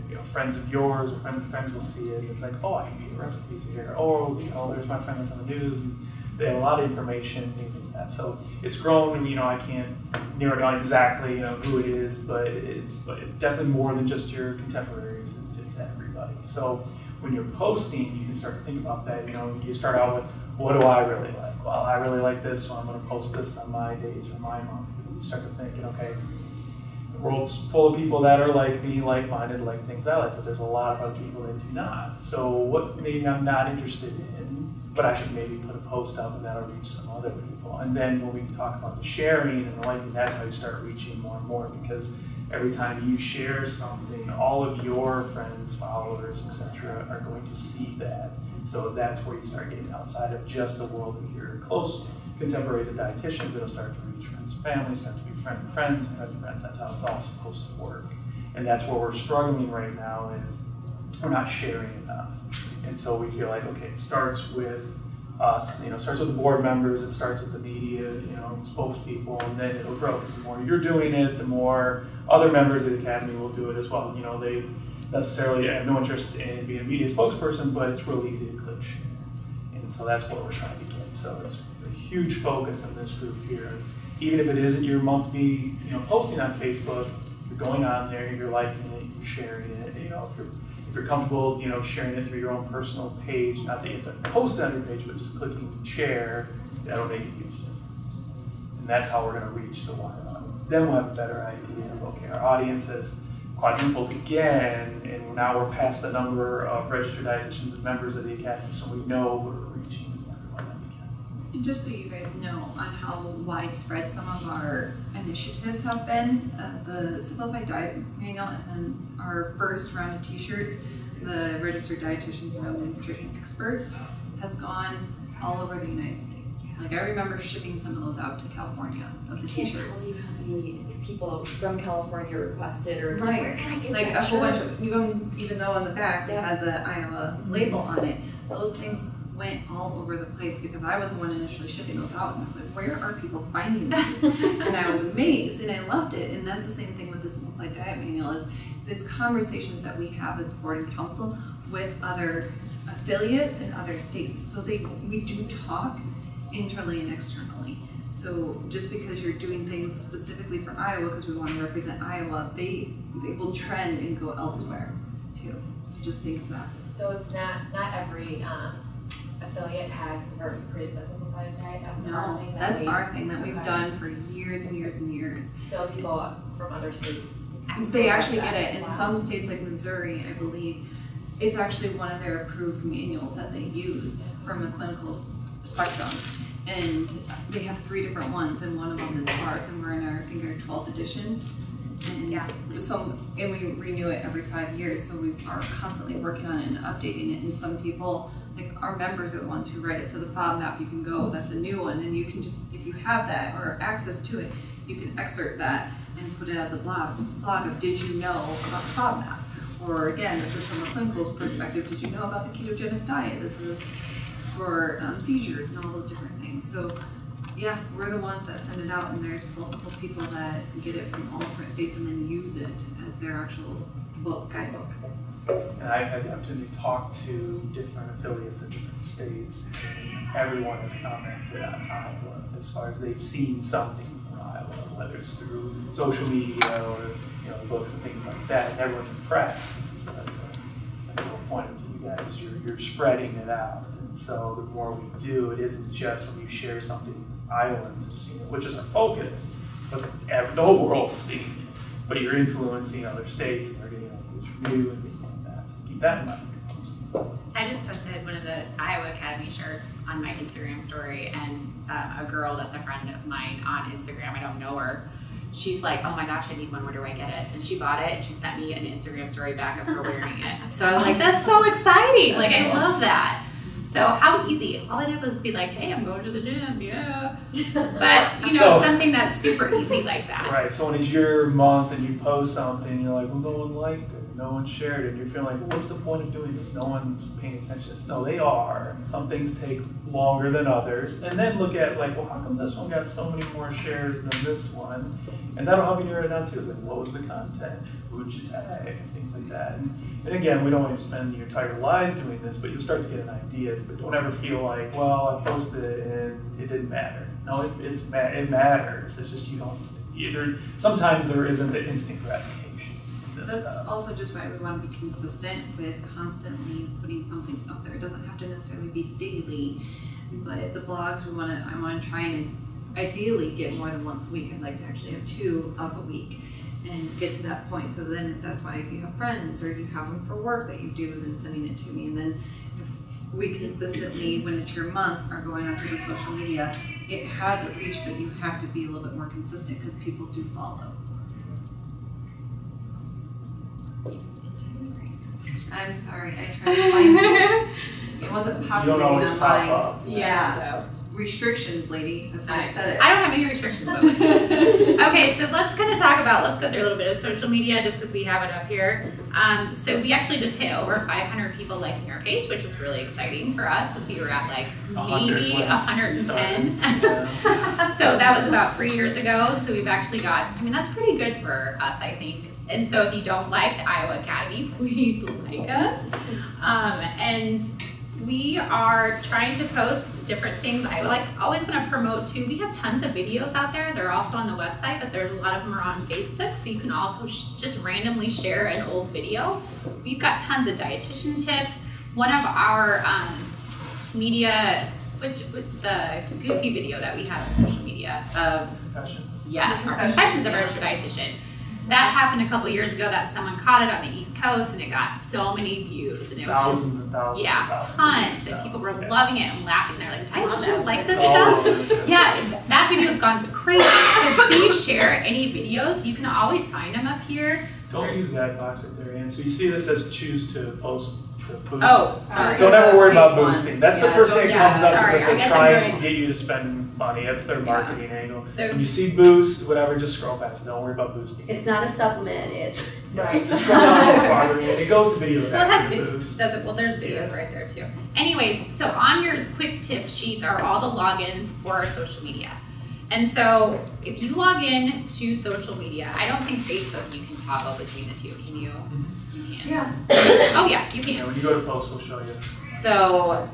You know, friends of yours or friends of friends will see it. It's like, oh, I can get recipes here. Oh, you know, there's my friend that's on the news. And they have a lot of information, things like that. So it's grown, and you know, I can't narrow down exactly, you know, who it is, but it's definitely more than just your contemporaries. It's everybody. So when you're posting, you can start to think about that. You know, you start out with, what do I really like? Well, I really like this, so I'm going to post this on my days or my month. And you start to think, okay, the world's full of people that are like me, like-minded, like things I like, but there's a lot of other people that do not. So what maybe I'm not interested in, but I could maybe put a post up and that'll reach some other people. And then when we talk about the sharing and the liking, that's how you start reaching more and more, because every time you share something, all of your friends, followers, etc., are going to see that. So that's where you start getting outside of just the world of your close contemporaries and dietitians. It'll start to reach friends and family, start to be friends of friends, and friends of friends. That's how it's all supposed to work. And that's where we're struggling right now, is we're not sharing enough. And so we feel like, okay, it starts with us, you know, it starts with the board members, it starts with the media, you know, spokespeople, and then it'll grow, because the more you're doing it, the more other members of the academy will do it as well. You know, they necessarily have no interest in being a media spokesperson, but it's real easy to click share. And so that's what we're trying to get. So it's a huge focus in this group here. Even if it isn't your monthly, you know, posting on Facebook, you're going on there, you're liking it, you're sharing it, you know, if you're comfortable, you know, sharing it through your own personal page, not that you have to post it on your page, but just clicking share, that'll make a huge difference. And that's how we're going to reach the wider audience. Then we'll have a better idea of, okay, our audience has quadrupled again, and now we're past the number of registered dietitians and members of the academy, so we know we're reaching everyone that we can. And just so you guys know on how widespread some of our initiatives have been, the Simplified Diet Manual and then our first round of t-shirts, the Registered Dietitians Around the Nutrition Expert, has gone all over the United States. Like, I remember shipping some of those out to California, of the t-shirts. I can't tell you how many people from California requested, or right. like, where can I get like that a whole shirt? bunch of, even though on the back it had the Iowa label on it, those things went all over the place, because I was the one initially shipping those out, and I was like, where are people finding these? And I was amazed, and I loved it. And that's the same thing with the Simplified Diet Manual, is it's conversations that we have as the board and council with other affiliates in other states. So we do talk internally and externally. So just because you're doing things specifically for Iowa, because we want to represent Iowa, they will trend and go elsewhere too. So just think of that. So it's not every affiliate has or creates a simplified diet. That's our thing that we've done for years and years and years. So people from other states. They actually get it. In some states like Missouri, I believe, it's actually one of their approved manuals that they use from a clinical spectrum. And they have 3 different ones, and one of them is ours, and we're in our, I think, our 12th edition. And and we renew it every 5 years, so we are constantly working on it and updating it. And some people like our members are the ones who write it. So the FODMAP, you can go, that's a new one, and you can just, if you have that or access to it, you can excerpt that and put it as a blog of did you know about FODMAP? Or again, this is from a clinical perspective, did you know about the ketogenic diet? This was for seizures and all those different things. So yeah, we're the ones that send it out, and there's multiple people that get it from all different states and then use it as their actual guidebook. And I've had the opportunity to talk to different affiliates in different states, and everyone has commented on Iowa as far as they've seen something from Iowa, whether it's through social media or books and things like that, and everyone's impressed. So that's the whole point of you guys. You're spreading it out, and so the more we do, it isn't just when you share something Iowans have seen it, which is our focus, but the whole world's seeing it. But you're influencing other states, and they're getting ideas from you and things like that. So keep that in mind. I just posted one of the Iowa Academy shirts on my Instagram story, and a girl that's a friend of mine on Instagram, I don't know her, she's like, oh my gosh, I need one, where do I get it? And she bought it, and she sent me an Instagram story back of her wearing it. So I was like, that's so exciting. Like, I love that. So how easy. All I did was be like, hey, I'm going to the gym, yeah. But, something that's super easy like that. Right, so when it's your month and you post something, you're like, well, no one liked it, no one shared it, and you're feeling like, well, what's the point of doing this? No one's paying attention. No, they are. Some things take longer than others. And then look at, like, well, how come this one got so many more shares than this one? And that'll help you narrow it down too. It's like, what was the content? Who did you tag? And things like that. And again, we don't want you to spend your entire lives doing this, but you'll start to get an ideas. But don't ever feel like, well, I posted it and it didn't matter. No, it matters. It's just you don't either. Sometimes there isn't the instant gratification. That's also just why we want to be consistent with constantly putting something up there. It doesn't have to necessarily be daily, but the blogs I want to try and ideally get more than once a week. I'd like to actually have 2 up a week and get to that point. So then that's why if you have friends or you have them for work that you do, then sending it to me. And then if we consistently, when it's your month, are going onto the social media, it has a reach, but you have to be a little bit more consistent because people do follow. I'm sorry, I tried to find it. It wasn't populating on mine. Yeah. Restrictions, lady. That's why I said it. I don't have any restrictions on it. Okay, so let's go through a little bit of social media just because we have it up here. So we actually just hit over 500 people liking our page, which is really exciting for us because we were at like maybe 110. So that was about 3 years ago. So we've actually got, that's pretty good for us, I think. And so if you don't like the Iowa Academy, please like us. And we are trying to post different things. I always want to promote too. We have tons of videos out there. They're also on the website, but there's a lot of them are on Facebook. So you can also just randomly share an old video. We've got tons of dietitian tips. One of our media, which the goofy video that we have on social media of our confessions of our dietitian. That happened a couple years ago that someone caught it on the East Coast and it got so many views. And it was thousands and thousands. Yeah, tons. And people were loving it and laughing. They're like, dietitians like this stuff? Yeah, that video's gone crazy. So please share any videos. You can always find them up here. Don't use that box right there, Ann. So you see this says choose to post. Boost. Oh, sorry. So never worry about boosting. That's the first thing that comes up because they're trying to get you to spend money. That's their marketing angle. So when you see boost, whatever, just scroll past it. Don't worry about boosting. It's not a supplement. It's right. Just scroll down a little farther, and it goes to videos. So it has videos. Does it? Well, there's videos right there too. Anyways, so on your quick tip sheets are all the logins for our social media. And so if you log in to social media, I don't think Facebook you can toggle between the two. Can you? Yeah. Oh yeah, you can. Yeah, when you go to post, we'll show you. So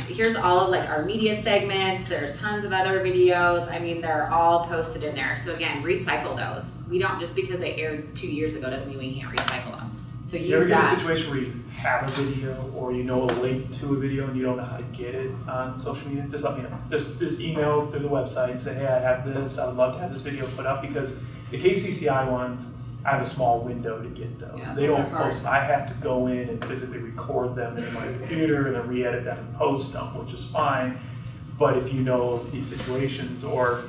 here's all of our media segments. There's tons of other videos. They're all posted in there. So again, recycle those. We don't, just because they aired 2 years ago doesn't mean we can't recycle them. So use that. You ever get a situation where you have a video or you know a link to a video and you don't know how to get it on social media? Just let me know. Just email through the website and say, hey, I have this. I would love to have this video put up, because the KCCI ones, I have a small window to get those. Yeah, they don't post. I have to go in and physically record them in my computer and then re-edit them and post them, which is fine. But if you know these situations, or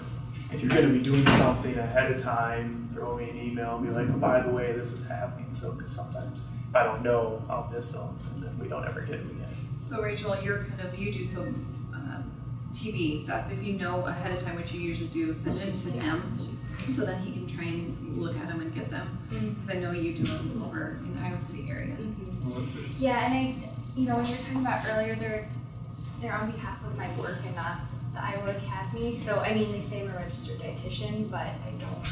if you're going to be doing something ahead of time, throw me an email and be like, oh, by the way, this is happening. So, because sometimes if I don't know, I'll miss them, and then we don't ever get them again. So Rachel, you do some TV stuff. If you know ahead of time what you usually do, send it to him, so then he can try and look at them and get them. Because I know you do them over in the Iowa City area. Yeah, and when you were talking about earlier, they're on behalf of my work and not the Iowa Academy. So I mean, they say I'm a registered dietitian, but I don't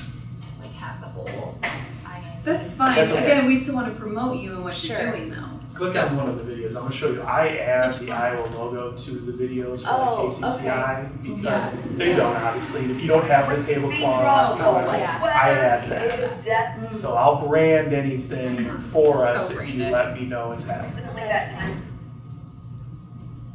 have the whole IAND. That's fine. That's okay. Again, we still want to promote you and what you're doing, though. Click on one of the videos. I'm going to show you. I add the Iowa logo to the videos for the KCCI because they don't, obviously. If you don't have the tablecloth, I add that. So I'll brand anything for us if you let me know it's happening.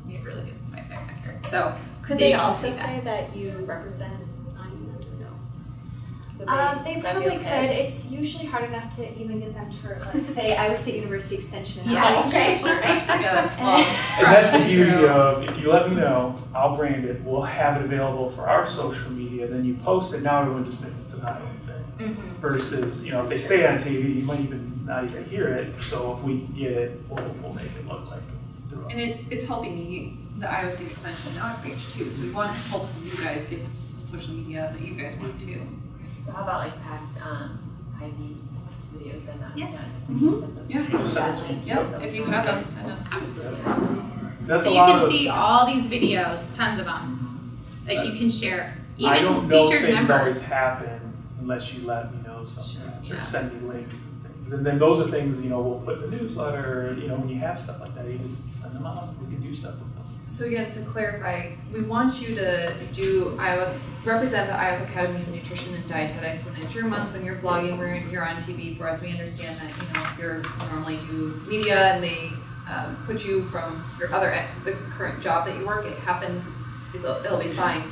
You have really good right back here. So could they also say that you represent IAND or no? They probably could. It's usually hard enough to even get them to say Iowa State University Extension. Okay. And that's the beauty of, if you let me know, I'll brand it. We'll have it available for our social media. Then you post it. Now everyone just thinks it's an Iowa thing. Versus, if they say it on TV, you might even not even hear it. So if we can get it, we'll make it look like it's through us. And it's helping the Iowa State Extension outreach too. So we want to help you guys get the social media that you guys want too. So how about past IV videos and that? Just send it to me. Yep. If you have them, send them. Absolutely. That's so you can see all these videos, tons of them, that you can share. Even I don't know featured things members. always happen unless you let me know sometimes or send me links and things. And then those are things, we'll put in the newsletter, when you have stuff like that, you just send them out. We can do stuff with them. So again, to clarify, we want you to represent the Iowa Academy of Nutrition and Dietetics when it's your month, when you're blogging, when you're on TV for us. We understand that, you normally do media and they put you from the current job that you work. It happens, it'll be fine.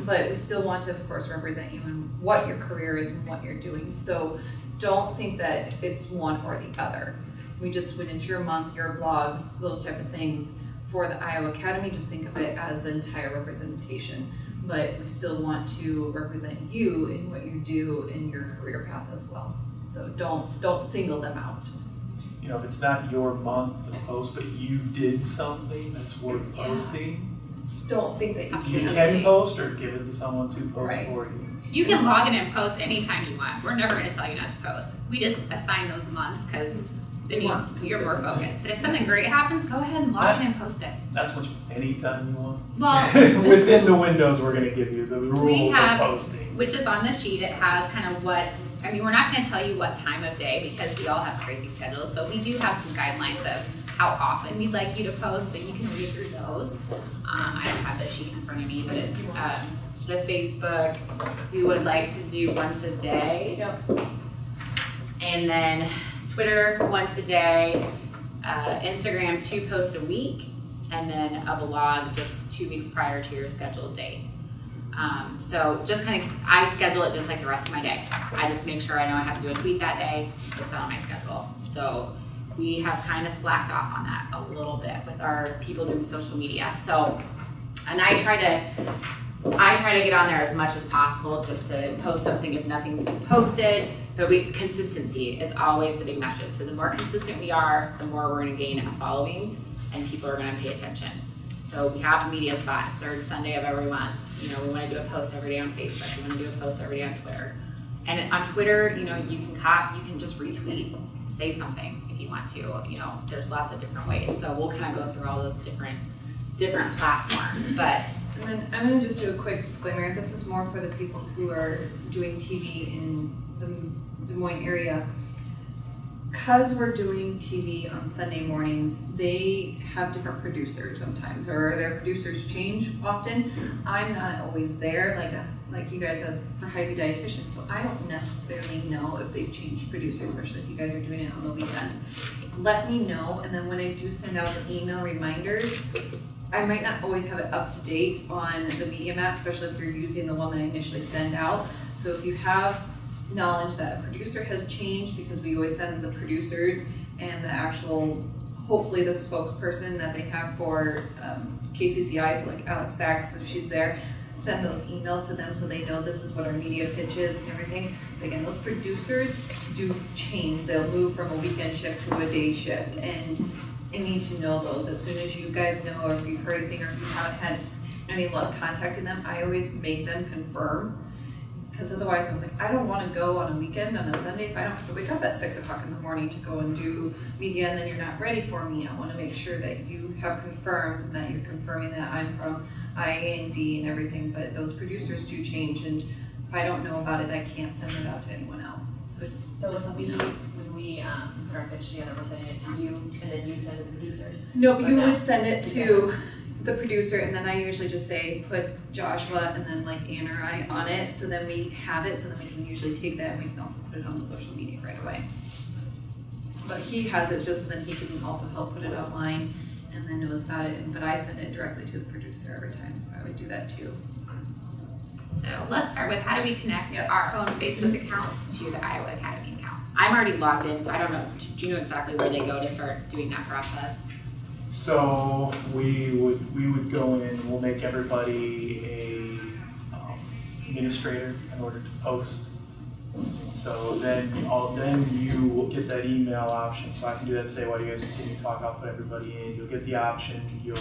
But we still want to, of course, represent you in what your career is and what you're doing. So don't think that it's one or the other. When it's your month, your blogs, those type of things. For the Iowa Academy, just think of it as the entire representation. But we still want to represent you in what you do in your career path as well. So don't single them out. If it's not your month to post, but you did something that's worth posting, don't think that you can post or give it to someone to post for you. You can log in and post anytime you want. We're never going to tell you not to post. We just assign those months because then you're more focused. But if something great happens, go ahead and log in and post it. That's what anytime you want. Well, within the windows we're going to give you the rules of posting. Which is on the sheet. It has kind of we're not going to tell you what time of day because we all have crazy schedules, but we do have some guidelines of how often we'd like you to post, so you can read through those. I don't have the sheet in front of me, but it's the Facebook, we would like to do once a day. Yep. And then Twitter once a day, Instagram 2 posts a week, and then a blog just 2 weeks prior to your scheduled date. So just I schedule it just like the rest of my day. I just make sure I know I have to do a tweet that day. It's on my schedule. So we have kind of slacked off on that a little bit with our people doing social media. So, and I try to get on there as much as possible just to post something if nothing's been posted. But consistency is always the big message. So the more consistent we are, the more we're going to gain a following, and people are going to pay attention. So we have a media spot, third Sunday of every month. We want to do a post every day on Facebook. We want to do a post every day on Twitter. And on Twitter, you can just retweet, say something if you want to. There's lots of different ways. So we'll kind of go through all those different platforms. But and then I'm going to just do a quick disclaimer. This is more for the people who are doing TV in the Des Moines area. Because we're doing TV on Sunday mornings, they have different producers sometimes, or their producers change often. I'm not always there, like you guys as for Hy-Vee dietitians, so I don't necessarily know if they've changed producers, especially if you guys are doing it on the weekend. Let me know, and then when I do send out the email reminders, I might not always have it up to date on the media map, especially if you're using the one that I initially send out. So if you have knowledge that a producer has changed, because we always send the producers and the actual, hopefully the spokesperson that they have for KCCI, so like Alex Sachs, if she's there, send those emails to them so they know this is what our media pitch is and everything. But again, those producers do change. They'll move from a weekend shift to a day shift, and I need to know those as soon as you guys know, or if you've heard anything, or if you haven't had any luck contacting them. I always make them confirm, because otherwise I was like, I don't want to go on a weekend on a Sunday if I don't have to wake up at 6 o'clock in the morning to go and do media, and then you're not ready for me. I want to make sure that you have confirmed, and that you're confirming that I'm from IAND and everything. But those producers do change, and if I don't know about it, I can't send it out to anyone else. So just let me know. When we put our pitch together, we're sending it to you, and then you send it to the producers? No, but you would send it to the producer, and then I usually just say, put Joshua and then like Ann or I on it, so then we have it, so then we can usually take that and we can also put it on the social media right away. But he has it just so then he can also help put it online and then knows about it, but I send it directly to the producer every time, so I would do that too. So let's start with, how do we connect our own Facebook accounts to the Iowa Academy account? I'm already logged in, so I don't know, do you know exactly where they go to start doing that process? So we would go in, we'll make everybody a administrator in order to post. So then you will get that email option. So I can do that today while you guys continue to talk. I'll put everybody in. You'll get the option. You'll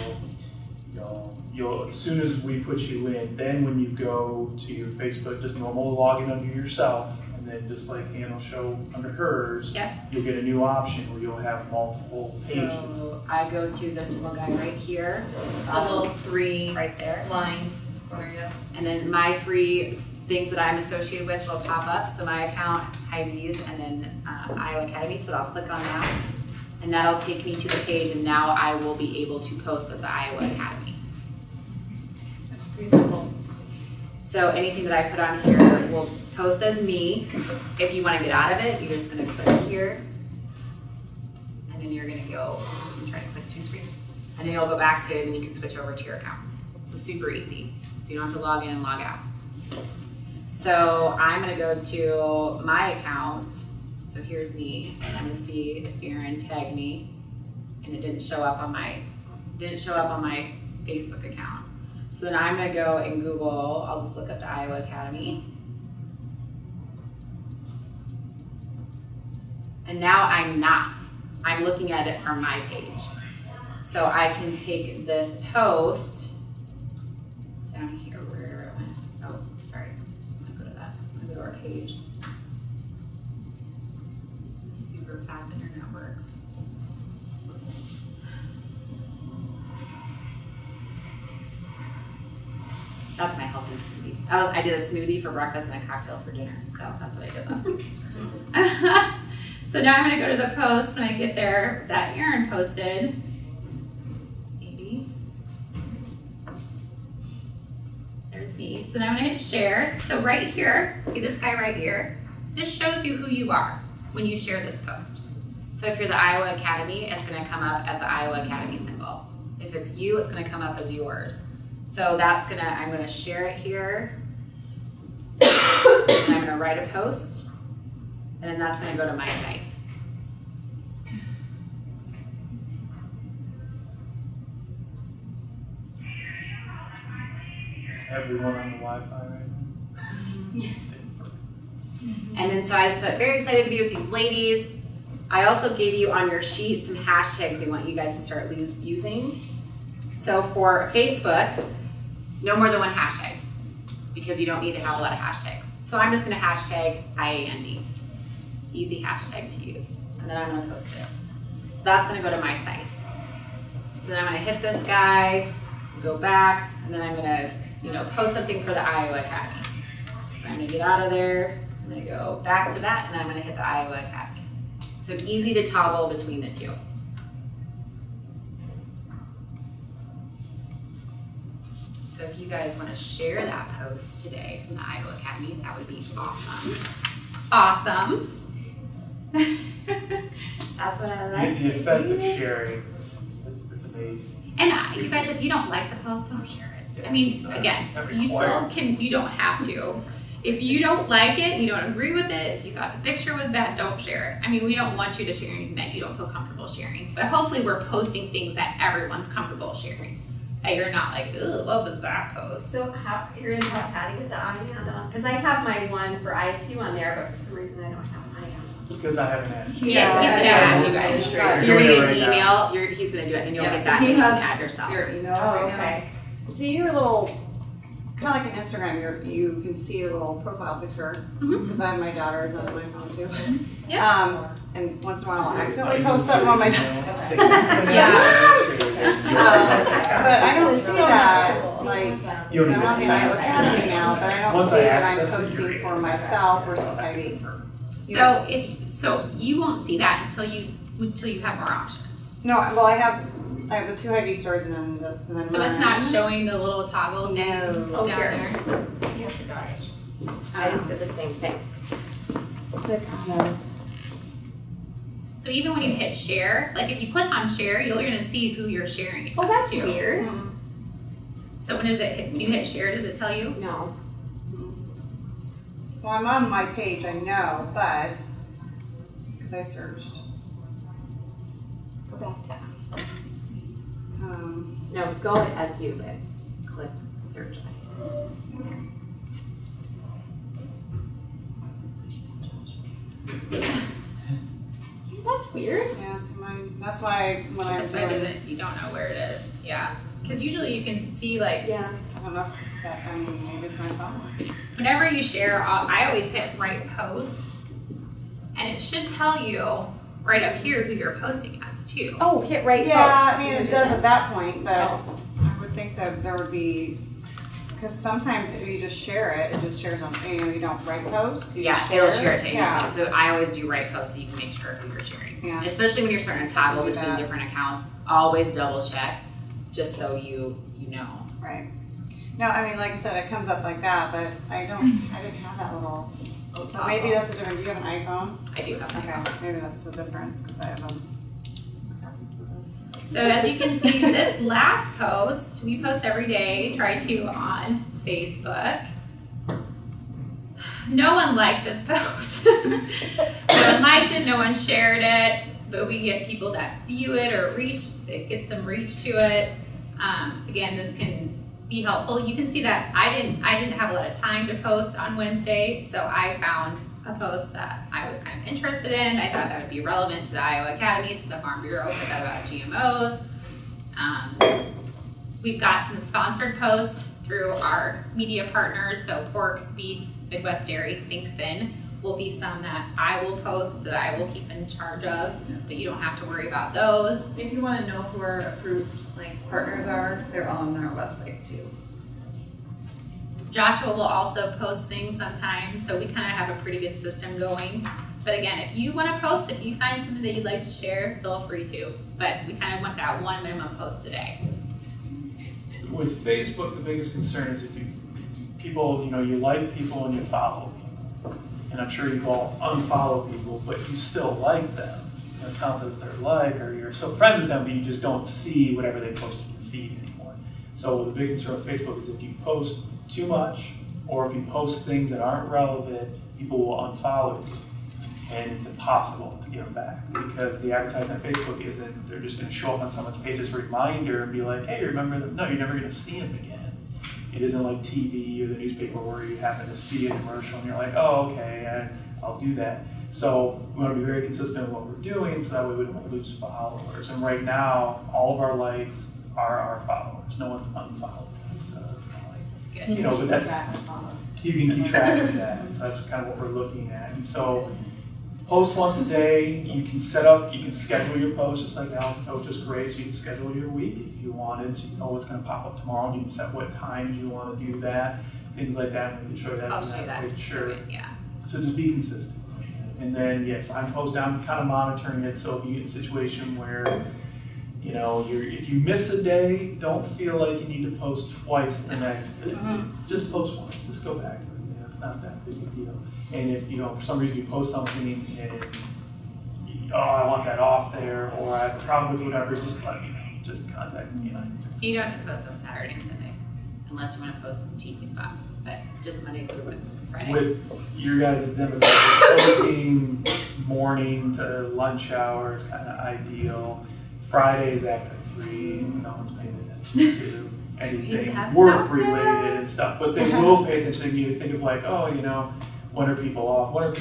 as soon as we put you in, then when you go to your Facebook, just normal login under yourself, and then just like Ann will show under hers, you'll get a new option where you'll have multiple pages. So I go to this little guy right here, Level 3 right there, lines, and then my 3 things that I'm associated with will pop up. So my account, Hy-Vees, and then Iowa Academy. So I'll click on that, and that'll take me to the page, and now I will be able to post as the Iowa Academy. Pretty simple. So anything that I put on here will post as me. If you want to get out of it, you're just going to click here, and then you're going to go and try to click 2 screens, and then you'll go back to it, and you can switch over to your account. So super easy. So you don't have to log in and log out. So I'm going to go to my account. So here's me, and I'm going to see if Aaron tagged me, and it didn't show up on my Facebook account. So then I'm going to go and Google. I'll just look up the Iowa Academy. And now I'm looking at it from my page. So I can take this post down here where it went. Oh, sorry. I'm going to go to that. I'm going to go to our page. Super fast internet works. That's my healthy smoothie. I did a smoothie for breakfast and a cocktail for dinner. So that's what I did last week. So now I'm going to go to the post when I get there that Aaron posted. Maybe. There's me. So now I'm going to hit share. So right here, see this guy right here? This shows you who you are when you share this post. So if you're the Iowa Academy, it's going to come up as the Iowa Academy symbol. If it's you, it's going to come up as yours. So I'm going to share it here. And I'm going to write a post. And then that's going to go to my site. Is everyone on the Wi-Fi right now? Yes. And then so I just put, very excited to be with these ladies. I also gave you on your sheet some hashtags we want you guys to start using. So for Facebook, no more than 1 hashtag, because you don't need to have a lot of hashtags. So I'm just going to hashtag IAND. Easy hashtag to use. And then I'm going to post it. So that's going to go to my site. So then I'm going to hit this guy, go back, and then I'm going to post something for the Iowa Academy. So I'm going to get out of there, I'm going to go back to that, and then I'm going to hit the Iowa Academy. So easy to toggle between the 2. So if you guys want to share that post today from the Iowa Academy, that would be awesome. Awesome. That's what I like. The effect of sharing, it's amazing. And you guys, if you don't like the post, don't share it. I mean, again, you still can, you don't have to. If you don't like it, you don't agree with it, if you thought the picture was bad, don't share it. I mean, we don't want you to share anything that you don't feel comfortable sharing. But hopefully we're posting things that everyone's comfortable sharing. that you're not like, ooh, what was that post? So you're gonna tell us how to get the IAND on? Because I have my one for ISU on there, but for some reason I don't have an IAND. Because I haven't had. He's gonna add you guys straight. So you're gonna get an email. He's gonna do it, and you'll get that. He has add yourself. your email. Oh, okay. See, you're a little, kind of like an Instagram, you can see a little profile picture, because I have my daughters on my phone too. Yeah. And once in a while I'll accidentally post something on my daughter's. But I don't see that, like, I'm on the Iowa Academy now, but I don't see that I'm posting for myself versus Heidi. So you won't see that until you have more options. No, well I have the 2 Hy-Vee stores and then so it's not showing the little toggle down there. I just did the same thing. Click on it. So even when you hit share, like if you click on share, you're going to see who you're sharing it Oh, that's to. weird. So when you hit share, does it tell you? No. Well, I'm on my page, I know, but because I searched. Go back to. No, go as you, but click search. That's weird. Yeah, so that's why when you don't know where it is. Yeah. Because usually you can see like. Yeah. I don't know if it's that, I mean, maybe it's my phone. Whenever you share, I always hit right post, and it should tell you right up here who you're posting as too. Oh, hit right post. Yeah, I mean it does at that point, but I would think that there would be, because sometimes if you just share it, it just shares on, you don't right post. You Yeah, it'll share it to you. Yeah. So I always do right post so you can make sure who you're sharing. Yeah. Especially when you're starting to toggle between different accounts, always double check just so you know. Right. No, I mean, like I said, it comes up like that, but I didn't have that little. So maybe that's the difference. Do you have an iPhone? I do have an iPhone. Okay, maybe that's the difference because I have them. So as you can see, this last post, we post every day, try to on Facebook. No one liked this post. No one liked it, no one shared it, but we get people that view it or get some reach to it. Again, this can be helpful. You can see that I didn't have a lot of time to post on Wednesday, so I found a post that I was kind of interested in. I thought that would be relevant to the Iowa Academy, so the Farm Bureau put that about GMOs. We've got some sponsored posts through our media partners, so pork, beef, Midwest Dairy, Think Thin will be some that I will post that I will keep in charge of, but you don't have to worry about those. If you want to know who our approved partners are, they're all on our website too. Joshua will also post things sometimes, so we kind of have a pretty good system going. But again, if you want to post, if you find something that you'd like to share, feel free to. But we kind of want that one minimum post a day. With Facebook, the biggest concern is if people, you like people and you follow people. And I'm sure you all unfollow people, but you still like them. It counts as their like, or you're still friends with them, but you just don't see whatever they post in your feed anymore. So the big concern with Facebook is if you post too much, or if you post things that aren't relevant, people will unfollow you. And it's impossible to get them back because the advertising on Facebook isn't, they're just going to show up on someone's page as a reminder and be like, hey, remember them? No, you're never going to see them again. It isn't like TV or the newspaper where you happen to see a commercial and you're like, oh, okay, I'll do that. So we want to be very consistent with what we're doing so that way we don't lose followers. And right now, all of our likes are our followers. No one's unfollowed us. So it's kind of like, but that's, you can keep track of that. So that's kind of what we're looking at. And so post once a day. You can schedule your post just like Allison said, which is great. So you can schedule your week if you wanted, so you know what's going to pop up tomorrow. You can set what times you want to do that, things like that. We can show that. I'll show you that. Sure. Yeah. So just be consistent. And then yes, I'm kind of monitoring it. So if you get in a situation where if you miss a day, don't feel like you need to post twice the next day. Just post once. Just go back to it. It's not that big a deal. And if for some reason you post something and I want that off there, or I have a problem with whatever, just let me know. Just contact me. You don't have to post on Saturday and Sunday, unless you want to post the TV spot. But just Monday through Friday. With your guys' demographic, posting morning to lunch hour is kind of ideal. Fridays after 3, no one's paying attention. to anything work-related and stuff, but they will pay attention to you. Think of like, oh, you know, when are people off? When are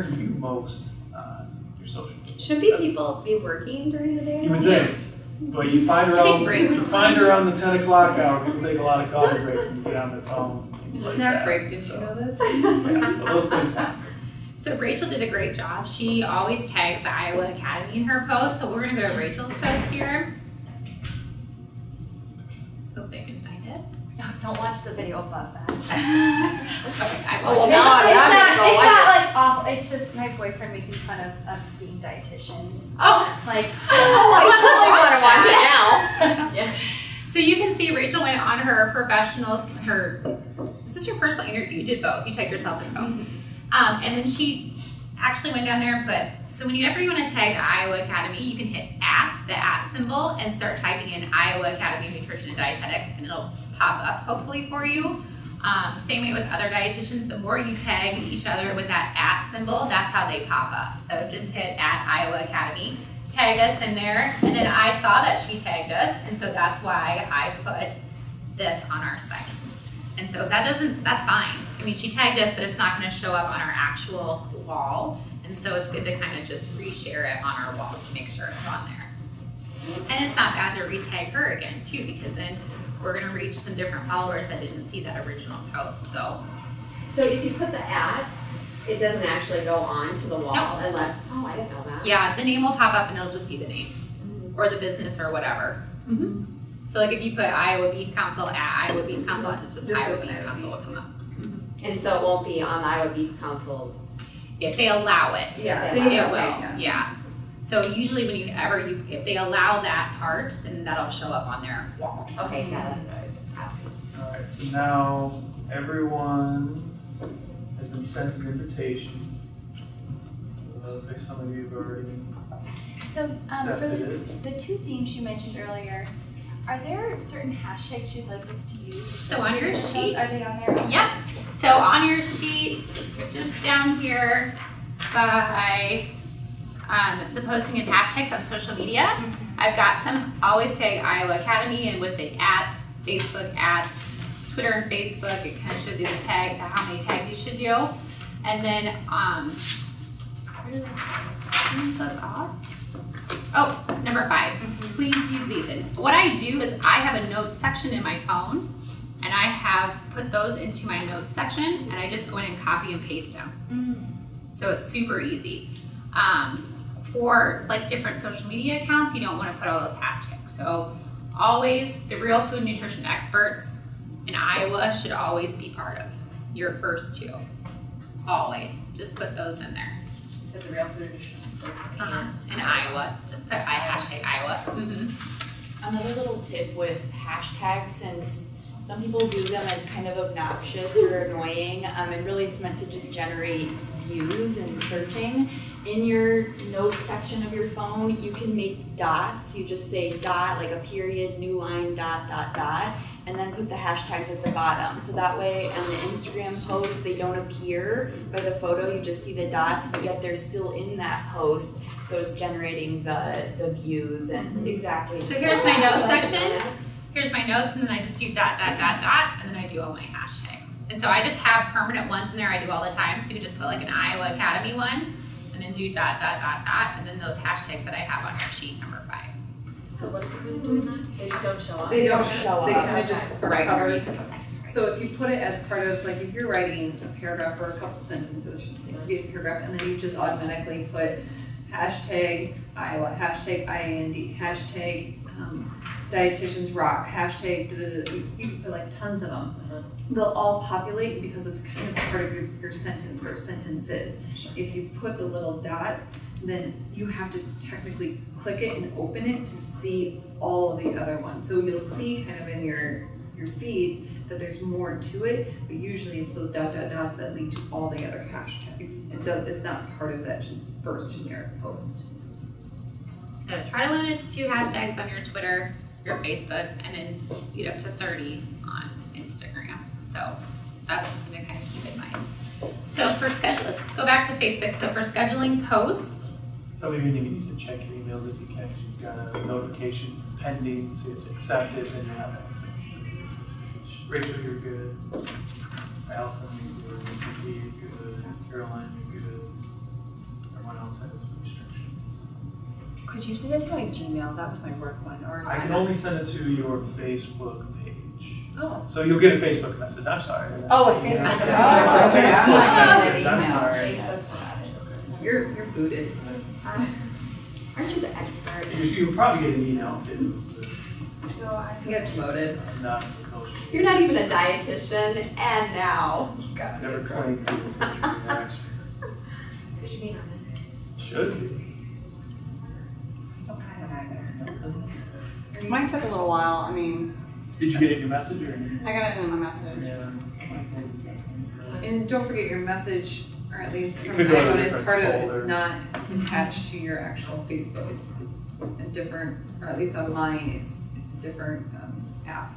you most on your social media? Shouldn't people be working during the day? You would think. But you find around the 10 o'clock hour, people take a lot of coffee breaks and get on their phones and things like that. Snack break, did you know this? Yeah, so those things happen. So Rachel did a great job. She always tags the Iowa Academy in her post. So we're gonna go to Rachel's post here. Hope they can find it. Don't watch the video above that. Okay, I will. It's not like awful. It's just my boyfriend making fun of us being dietitians. Oh, like I totally want to watch it now. yeah. So you can see Rachel went on her professional, is this your personal interview? You did both. You tagged yourself in both. And then she actually went down there and put, so whenever you want to tag the Iowa Academy, you can hit @ symbol, and start typing in Iowa Academy of Nutrition and Dietetics, and it'll pop up hopefully for you. Same way with other dietitians, the more you tag each other with that @ symbol, that's how they pop up. So just hit @Iowa Academy, tag us in there, and then I saw that she tagged us, and so that's why I put this on our site. And so that's fine. I mean, she tagged us, but it's not gonna show up on our actual wall. And so it's good to kind of just reshare it on our wall to make sure it's on there. And it's not bad to retag her again too, because then we're gonna reach some different followers that didn't see that original post, so. So if you put the @ it doesn't actually go on to the wall unless, oh, I didn't know that. Yeah, the name will pop up and it'll just be the name or the business or whatever. So like if you put Iowa Beef Council @ Iowa Beef Council, it's just Iowa Beef Council will come up. And so it won't be on the Iowa Beef Council's. If they allow it, Yeah, it will. Yeah. So usually if they allow that part, then that'll show up on their wall. Okay, yeah, that's what I was asking. All right, so now everyone has been sent an invitation. So it looks like some of you have already So for accepted it. the 2 themes you mentioned earlier, are there certain hashtags you'd like us to use? So on your sheet, are they on there? Yep. So on your sheet, just down here by the posting and hashtags on social media, I've got some always tag Iowa Academy, and with the @ Facebook Twitter and Facebook, it kind of shows you the tag, how many tags you should do. And then where did I turn those off? Oh, number 5, please use these. And what I do is I have a notes section in my phone, and I have put those into my notes section, and I just go in and copy and paste them. So it's super easy. For like different social media accounts, you don't want to put all those hashtags. So always, the real food nutrition experts in Iowa should always be part of your first 2. Always, just put those in there. You said the real food nutrition experts in Iowa, just put hashtag Iowa. Another little tip with hashtags, since some people view them as kind of obnoxious or annoying, and really it's meant to just generate views and searching. In your notes section of your phone, you can make dots. You just say dot, like a period, new line, dot, and then put the hashtags at the bottom. So that way on the Instagram post, they don't appear by the photo, you just see the dots, but yet they're still in that post. So it's generating the views and exactly. So here's my notes section. Here's my notes, and then I just do dot, and then I do all my hashtags. And so I just have permanent ones in there I do all the time. So you can just put like an Iowa Academy one, and then do dot, and then those hashtags that I have on your sheet, number 5. So what's the point of doing that? They just don't show up? They don't show up. They kind of just are covered. Right. So if you put it as part of, like if you're writing a paragraph or a couple sentences, I should say, a paragraph, and then you just automatically put hashtag Iowa, hashtag IAND, hashtag dietitians rock, hashtag, you can put like tons of them. They'll all populate because it's kind of part of your sentence or sentences. Sure. If you put the little dots, then you have to technically click it and open it to see all of the other ones. So you'll see kind of in your feeds that there's more to it, but usually it's those dots that lead to all the other hashtags. It's not part of that first generic post. So try to limit it to 2 hashtags on your Twitter, your Facebook, and then get up to 30 on Instagram. So that's something to kind of keep in mind. So for schedule, let's go back to Facebook. So for scheduling posts. So maybe you need to check your emails if you can. You've got a notification pending, so you have to accept it, and you have access to the page. Rachel, you're good. Allison, you're good. Nikki, you're good. Caroline, you're good. Everyone else has restrictions. Could you send it to my Gmail? That was my work one. Or I can only send it to your Facebook page. Oh. So you'll get a Facebook message. I'm sorry. Oh, a Facebook message. A Facebook message. I'm sorry. You're booted. Aren't you the expert? You'll probably get an email too. So I can get promoted. Not the social media. You're not even a dietitian, and now you got Never claimed to be a social media expert. Should be on this. Should be. Mine took a little while. I mean, Did you get it in your message or? I got it in my message. Yeah. Mine told us that. And don't forget your message, or at least It from could go to a iPhone, is different part of it. folder. It's not attached to your actual Facebook. It's a different, or at least online, it's a different app.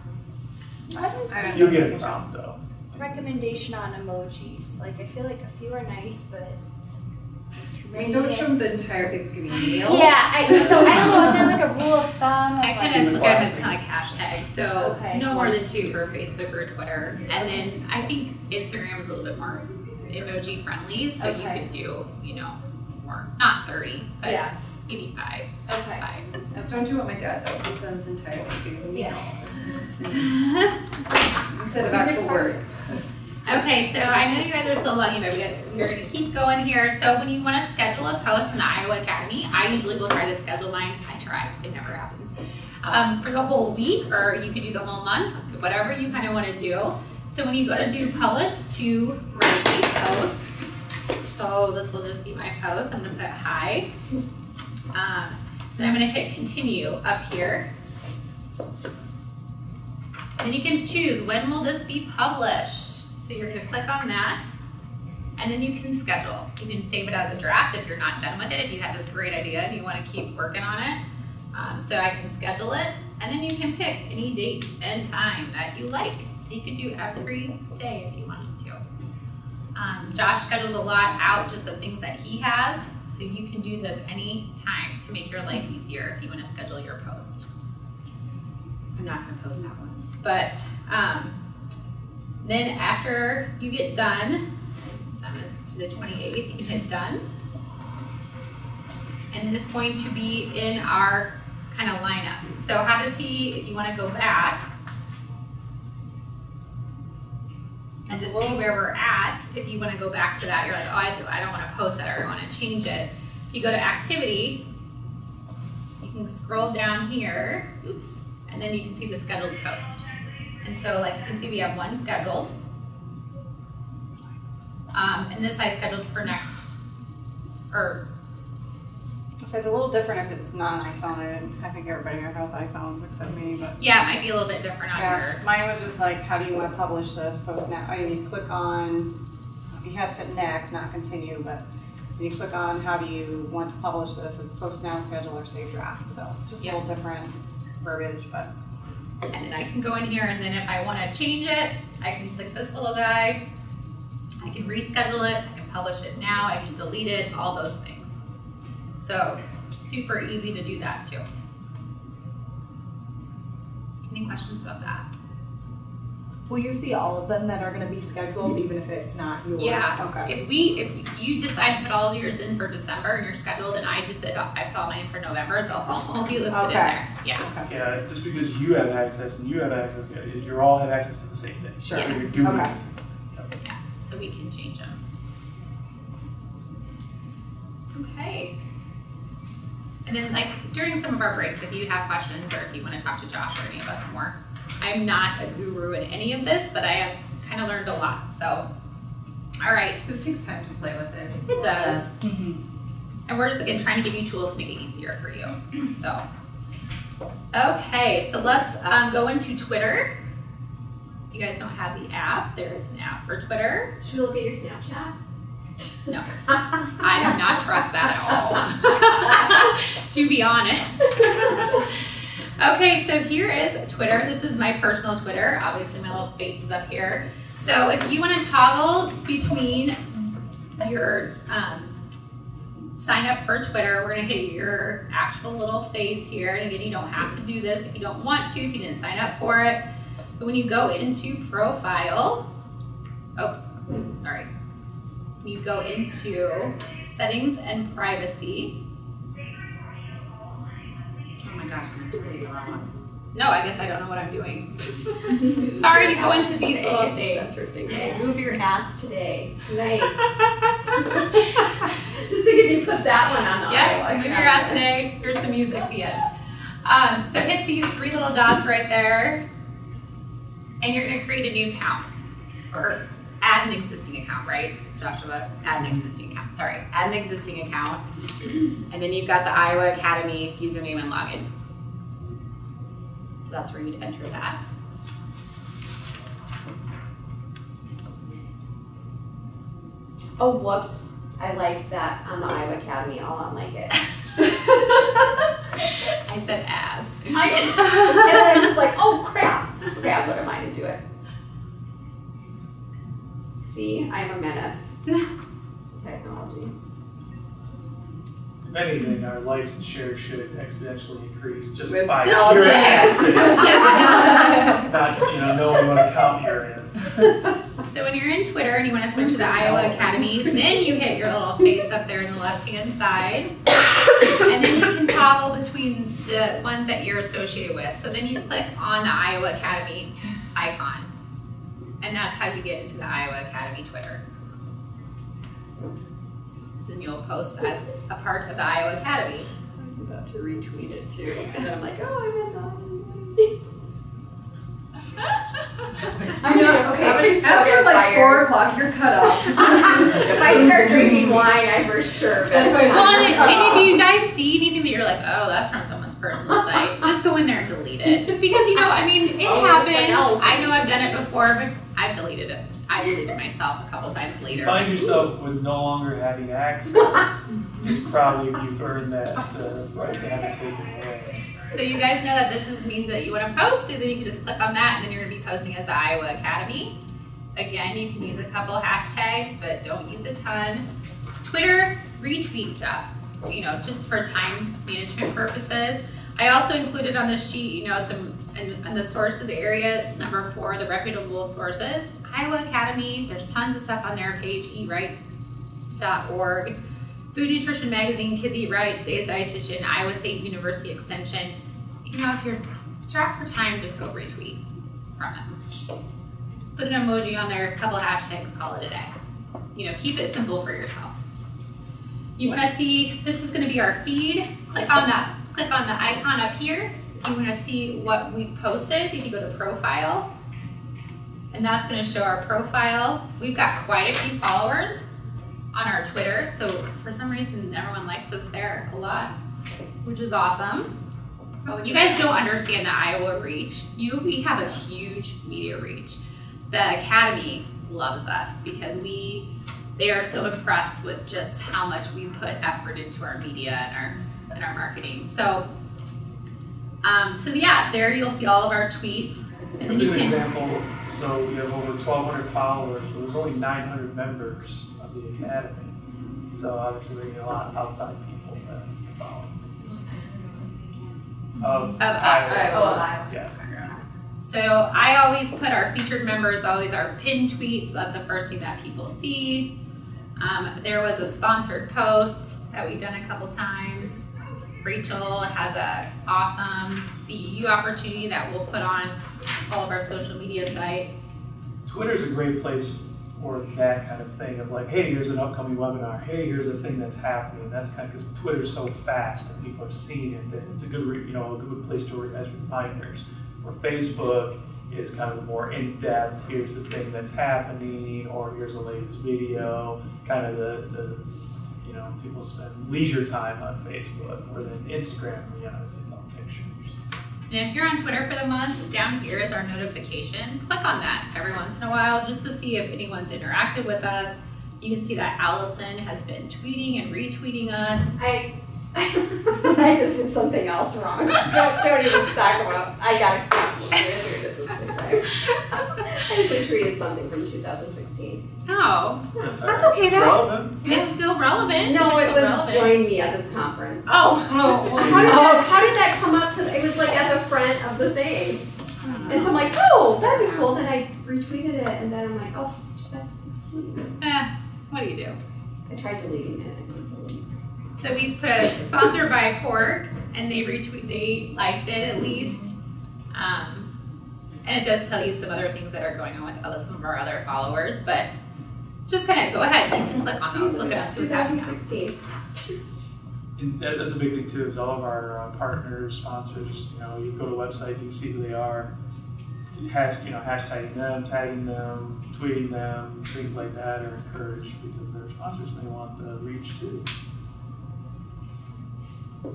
You'll get a prompt though. Recommendation on emojis. Like, I feel like a few are nice, but it's too I many. mean, don't show them the entire Thanksgiving meal. Yeah, so I don't know, is there like a rule of thumb? I kind of look at them as kind of like hashtags. So Okay. no more than 2 for Facebook or Twitter. And then I think Instagram is a little bit more emoji friendly. So you could do, more, not 30, but maybe 5. Okay. 5. Don't do what my dad does. He sends entire Thanksgiving meal instead of actual words. Okay, so I know you guys are still lucky, but we're going to keep going here. So when you want to schedule a post in the Iowa Academy, I usually will try to schedule mine. I try, it never happens. For the whole week, or you could do the whole month, whatever you kind of want to do. So when you go to do publish to write a post, so this will just be my post. I'm going to put hi. Then I'm going to hit continue up here. And then you can choose when will this be published. So you're going to click on that, and then you can schedule. You can save it as a draft if you're not done with it, if you have this great idea and you want to keep working on it. So I can schedule it, and then you can pick any date and time that you like. So you could do every day if you wanted to. Josh schedules a lot out just of things that he has, so you can do this any time to make your life easier if you want to schedule your post. I'm not going to post that one. But then after you get done, so I'm going to the 28th, you can hit done. And then it's going to be in our kind of lineup. So how to see if you want to go back and just see where we're at. If you want to go back to that, you're like, oh, I don't want to post that, or I want to change it. If you go to activity, you can scroll down here, oops, and then you can see the scheduled post. And so, like, you can see we have one scheduled. And this I scheduled for next, or. So it's a little different if it's not an iPhone. I think everybody here has iPhones except me, but. Yeah, it might be a little bit different on your. Mine was just like, how do you want to publish this, post now? And you click on, you have to hit next, not continue, but you click on how do you want to publish this as post now, schedule, or save draft. So just a little different verbiage, but. And then I can go in here, and then if I want to change it, I can click this little guy. I can reschedule it, I can publish it now, I can delete it, all those things. So super easy to do that too. Any questions about that? Will you see all of them that are going to be scheduled, even if it's not yours? Yeah. Okay. If you decide to put all yours in for December and you're scheduled, and I just said I put all mine in for November, they'll all be listed in there. Yeah. Okay. Yeah, just because you have access and you have access, you all have access to the same thing. Sure. So you're doing Okay. this. Yeah. So we can change them. Okay. And then, like, during some of our breaks, if you have questions or if you want to talk to Josh or any of us more, I'm not a guru in any of this, but I have kind of learned a lot. So, all right. It just takes time to play with it. It does. Mm-hmm. And we're just, again, trying to give you tools to make it easier for you. So, okay. So let's go into Twitter. You guys don't have the app. There is an app for Twitter. Should we look at your Snapchat? No, I do not trust that at all, to be honest. Okay, so here is Twitter. This is my personal Twitter. Obviously, my little face is up here. So if you want to toggle between your sign up for Twitter. We're gonna hit your actual little face here. And again, you don't have to do this if you don't want to, if you didn't sign up for it. But when you go into profile, when you go into settings and privacy. Oh my gosh, I'm totally the wrong one. No, I guess I don't know what I'm doing. Sorry, you go into these little things. That's her thing. Hey, move your ass today. Nice. Just think if you put that one on the Iowa. Move your ass today. Here's some music at the end. So hit these 3 little dots right there, and you're going to create a new account, or add an existing account, right, Joshua? Add an existing account. Sorry, add an existing account, and then you've got the Iowa Academy username and login. So that's where you'd enter that. Oh, whoops. I liked that on the Iowa Academy. I'll unlike it. I said as. And then I'm just like, oh crap. Crap, what am I to do it? See, I'm a menace to technology. If anything, our license share should exponentially increase just With by just pure accident. Not, knowing what account you're in. So when you're in Twitter and you want to switch to the Iowa Academy, then you hit your little face up there in the left-hand side. And then you can toggle between the ones that you're associated with. So then you click on the Iowa Academy icon. And that's how you get into the Iowa Academy Twitter. So then you'll post as a part of the Iowa Academy. I'm about to retweet it too. And then I'm like, oh, I'm in the I know, okay. After like 4 o'clock, you're cut off. If I start drinking wine, I for sure. That's why. Well, and if you guys see anything that you're like, oh, that's from someone's personal site, just go in there and delete it. Because it happens. I know I've done it before, but I've deleted it. I deleted myself a couple times later. You find yourself with no longer having access, it's probably you've earned that right to have it taken away. So you guys know that this means that you want to post, so then you can just click on that, and then you're going to be posting as the Iowa Academy. Again, you can use a couple hashtags, but don't use a ton. Twitter, retweet stuff, just for time management purposes. I also included on the sheet, some in the sources area, number 4, the reputable sources. Iowa Academy, there's tons of stuff on their page, eatright.org. Food Nutrition Magazine, Kids Eat Right, Today's Dietitian, Iowa State University Extension. If you're strapped for time, just go retweet from them. Put an emoji on there, a couple hashtags, call it a day. Keep it simple for yourself. You want to see, this is going to be our feed. Click on the icon up here. If you want to see what we posted, if you go to profile, and that's going to show our profile. We've got quite a few followers on our Twitter, so for some reason everyone likes us there a lot, which is awesome. You guys don't understand the Iowa reach. We have a huge media reach. The Academy loves us because they are so impressed with just how much we put effort into our media and our marketing. So yeah, there you'll see all of our tweets. And That's a good example. So we have over 1,200 followers, but there's only 900 members of the Academy. So obviously we're getting a lot of outside people that follow. Of Iowa. Yeah. So I always put our featured members, always our pinned tweet, so that's the first thing that people see. There was a sponsored post that we've done a couple times. Rachel has an awesome CEU opportunity that we'll put on all of our social media sites. Twitter's a great place for that kind of thing of like, hey, here's an upcoming webinar. Hey, here's a thing that's happening. That's kind of because Twitter's so fast and people are seeing it that it's a good, a good place to as reminders. Where Facebook is kind of more in-depth. Here's the thing that's happening, or here's the latest video. Kind of the people spend leisure time on Facebook, or then Instagram, it's all pictures. And if you're on Twitter for the month, down here is our notifications. Click on that every once in a while just to see if anyone's interacted with us. You can see that Allison has been tweeting and retweeting us. I just did something else wrong. Don't even talk about. I got I just retweeted something from 2016. Oh, that's okay though. Relevant. It's still still relevant. No, it was relevant. join me at this conference. Oh. Well, how did that come up to? It was like at the front of the thing, and so I'm like, oh, that'd be cool. Then I retweeted it, and then I'm like, oh, that's 16. What do you do? I tried deleting it. So we put a sponsored by pork, and they liked it at least. And it does tell you some other things that are going on with some of our other followers, but just kind of go ahead. You can click on those, look at us, what's happening. 2016. And that's a big thing too, is all of our partners, sponsors, you go to the website, you can see who they are. Hashtagging them, tagging them, tweeting them, things like that are encouraged because they're sponsors and they want the reach too. Oh,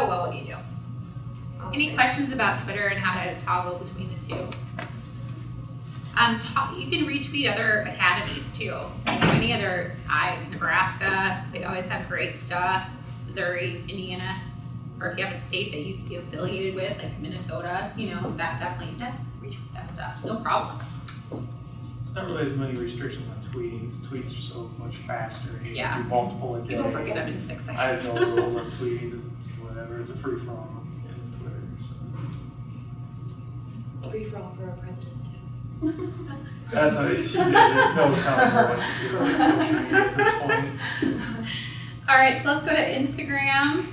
well, what do you do? Any questions about Twitter and how to toggle between the two? You can retweet other academies too. Any other, Nebraska, they always have great stuff. Missouri, Indiana, or if you have a state that you used to be affiliated with, like Minnesota, that definitely retweet that stuff. No problem. There's not really as many restrictions on tweeting. Tweets are so much faster. You can do multiple a day. People forget them in 6 seconds. I have no rules on tweeting. It's whatever. It's a free for all in Twitter. So. Free for all for our president. That's how it should be. There's no telling her what to do on social media at this point. All right, so let's go to Instagram.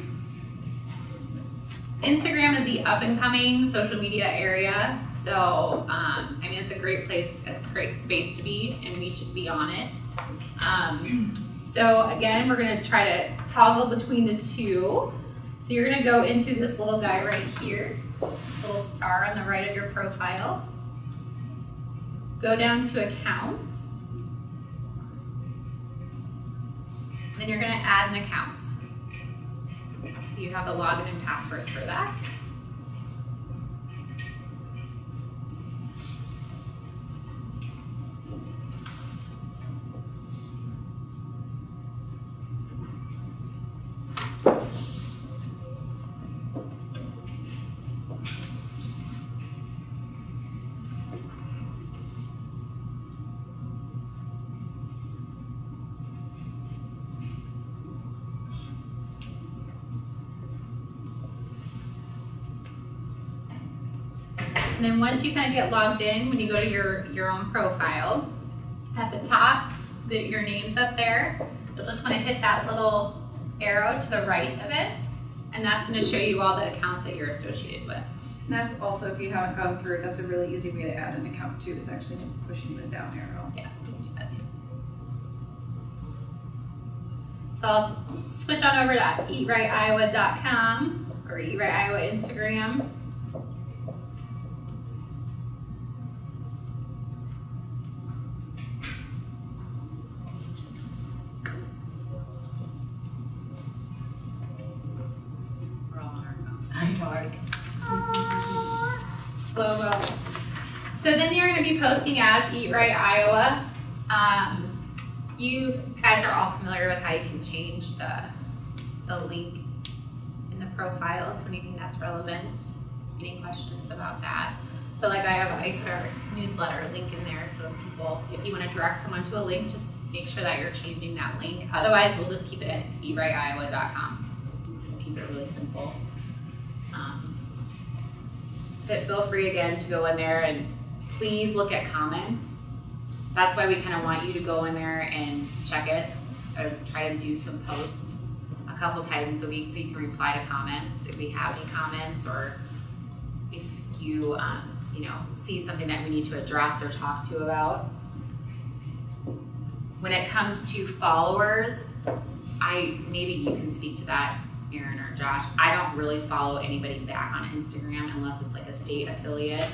Instagram is the up and coming social media area. So, it's a great place, a great space to be, and we should be on it. So again, we're gonna try to toggle between the two. So you're gonna go into this little guy right here, little star on the right of your profile. Go down to account. Then you're gonna add an account. So you have the login and password for that. And then once you kind of get logged in, when you go to your own profile, at the top, your name's up there. You'll just want to hit that little arrow to the right of it, and that's going to show you all the accounts that you're associated with. And that's also, if you haven't gone through, that's a really easy way to add an account too, is actually just pushing the down arrow. Yeah, you can do that too. So I'll switch on over to eatrightiowa.com or Eat Right Iowa Instagram. Slow-mo. So then you're going to be posting as Eat Right Iowa. You guys are all familiar with how you can change the link in the profile to anything that's relevant. Any questions about that? So like I put our newsletter link in there, so if you want to direct someone to a link, just make sure that you're changing that link. Otherwise, we'll just keep it at eatrightiowa.com. We'll keep it really simple. But feel free again to go in there and please look at comments. That's why we kind of want you to go in there and check it, or try to do some posts a couple times a week so you can reply to comments if we have any comments, or if you see something that we need to address or talk to about. When it comes to followers, maybe you can speak to that, Aaron or Josh. I don't really follow anybody back on Instagram unless it's like a state affiliate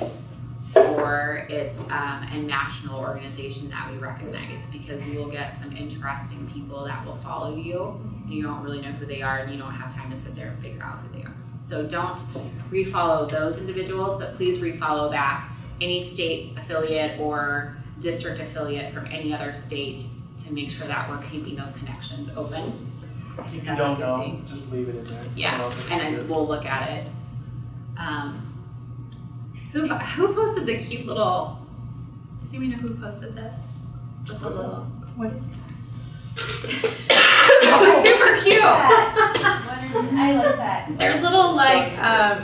or it's a national organization that we recognize, because you'll get some interesting people that will follow you and you don't really know who they are and you don't have time to sit there and figure out who they are. So don't refollow those individuals, but please refollow back any state affiliate or district affiliate from any other state to make sure that we're keeping those connections open. I think If that's you don't a good know, thing. just leave it in there. Yeah, and then we'll look at it. Who posted the cute little? Does anyone know who posted this? With the little. What is Super cute. I like that. They're little like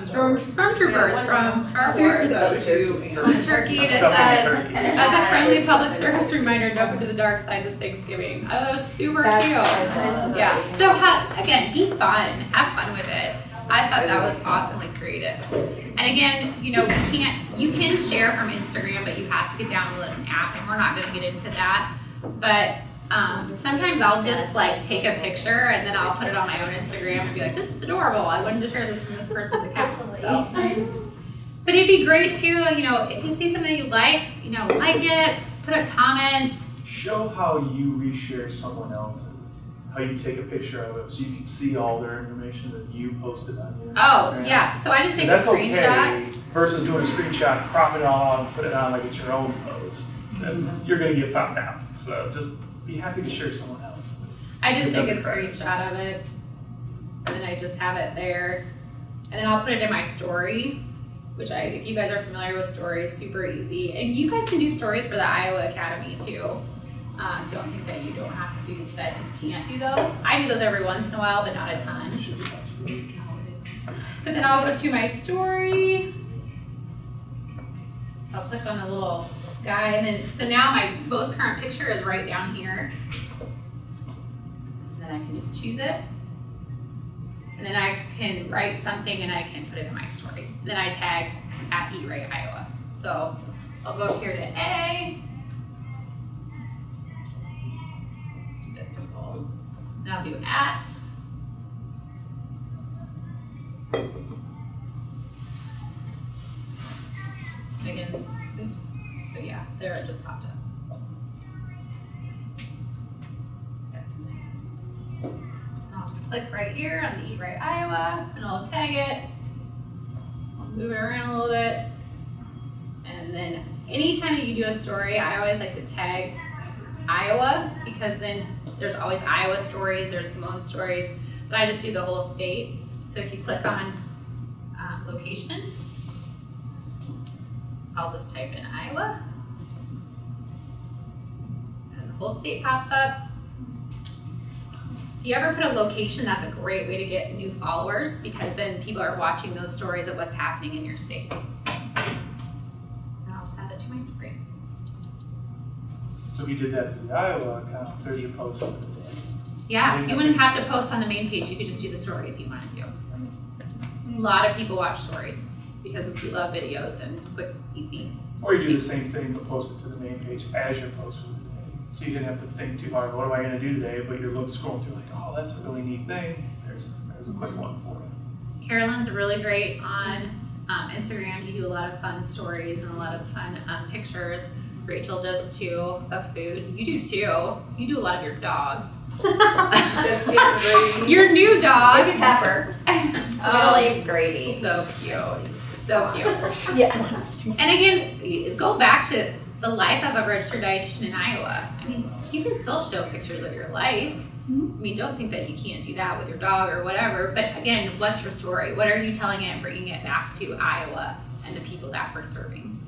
stormtroopers from Star Wars. A turkey that says, as a friendly public service reminder, don't go to the dark side this Thanksgiving. Oh, that was super cute. Yeah. So again, be fun. Have fun with it. I thought that was awesomely creative. And again, you know, you can share from Instagram, but you have to get download an app, and we're not going to get into that. But sometimes I'll just like take a picture and then I'll put it on my own Instagram and be like, this is adorable. I wanted to share this from this person's account. So. But it'd be great too, you know, if you see something you like, you know, like it, put a comment. Show how you reshare someone else's. How you take a picture of it so you can see all their information that you posted on your Instagram. Yeah. So I just take a screenshot. Okay versus doing a screenshot, crop it all out, and put it on like it's your own post. Then you're going to get found out. So just be happy to share someone else. I just take a screenshot of it, and then I just have it there. And then I'll put it in my story, which if you guys are familiar with stories, super easy. And you guys can do stories for the Iowa Academy too. Don't think that you don't have to do that. You can't do those. I do those every once in a while, but not a ton. But then I'll go to my story. I'll click on the little guy, and then so now my most current picture is right down here. And then I can just choose it. And then I can write something and I can put it in my story. Then I tag at eRay Iowa. So I'll go up here to A. Let's keep it simple. Then I'll do at. Again, oops. So yeah, there it just popped up. That's nice. And I'll just click right here on the Eat Right Iowa, and I'll tag it. I'll move it around a little bit. And then anytime that you do a story, I always like to tag Iowa, because then there's always Iowa stories, there's Simone stories, but I just do the whole state. So if you click on location, I'll just type in Iowa, and the whole state pops up. If you ever put a location, that's a great way to get new followers, because then people are watching those stories of what's happening in your state. Now I'll just add it to my screen. So if you did that to the Iowa account, there's your post for the day. Yeah, you wouldn't have to post on the main page. You could just do the story if you wanted to. A lot of people watch stories because we love videos and quick, easy. Or you do the same thing, but post it to the main page as your post for the day. So you didn't have to think too hard, what am I going to do today? But you're scrolling through like, oh, that's a really neat thing. There's a quick one for you. Carolyn's really great on Instagram. You do a lot of fun stories and a lot of fun pictures. Rachel does too, of food. You do too. You do a lot of your dog. Your new dog. It's Pepper. Oh, Grady. So cute. So cute. Yeah. And again, go back to the life of a registered dietitian in Iowa. I mean, you can still show pictures of your life. I mean, don't think that you can't do that with your dog or whatever. But again, what's your story? What are you telling it and bringing it back to Iowa and the people that we're serving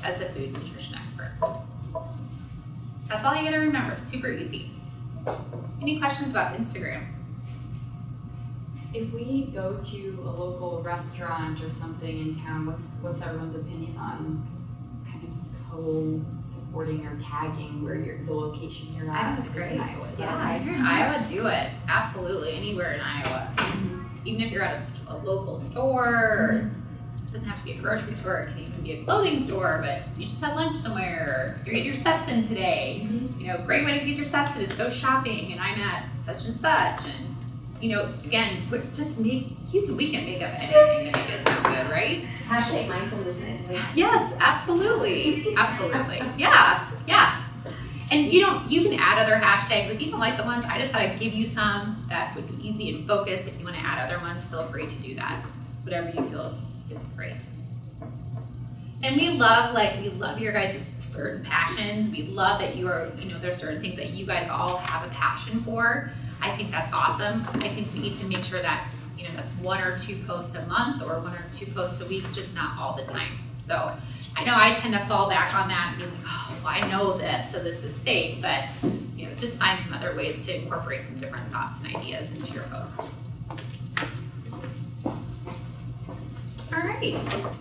as a food nutrition expert? That's all you gotta remember. Super easy. Any questions about Instagram? If we go to a local restaurant or something in town, what's everyone's opinion on kind of co-supporting or tagging where the location you're at? I think it's great. In Iowa. Yeah, if you're in Iowa, do it. Absolutely, anywhere in Iowa. Even if you're at a local store, or it doesn't have to be a grocery store, it can even be a clothing store, but you just had lunch somewhere, or you get your steps in today. You know, great way to get your steps in is go shopping, and I'm at such and such, and you know, again, just we can make up anything to make it sound good, right? Hashtag mindful movement. Yes, absolutely, absolutely. Yeah. And you can add other hashtags. If you don't like the ones, I just thought I'd give you some that would be easy and focused. If you want to add other ones, feel free to do that. Whatever you feel is great. And we love your guys' certain passions. We love that there's certain things that you guys all have a passion for. I think that's awesome. I think we need to make sure that, that's 1 or 2 posts a month or 1 or 2 posts a week, just not all the time. So I know I tend to fall back on that and be like, oh, well, I know this, so this is safe, but just find some other ways to incorporate some different thoughts and ideas into your post. All right.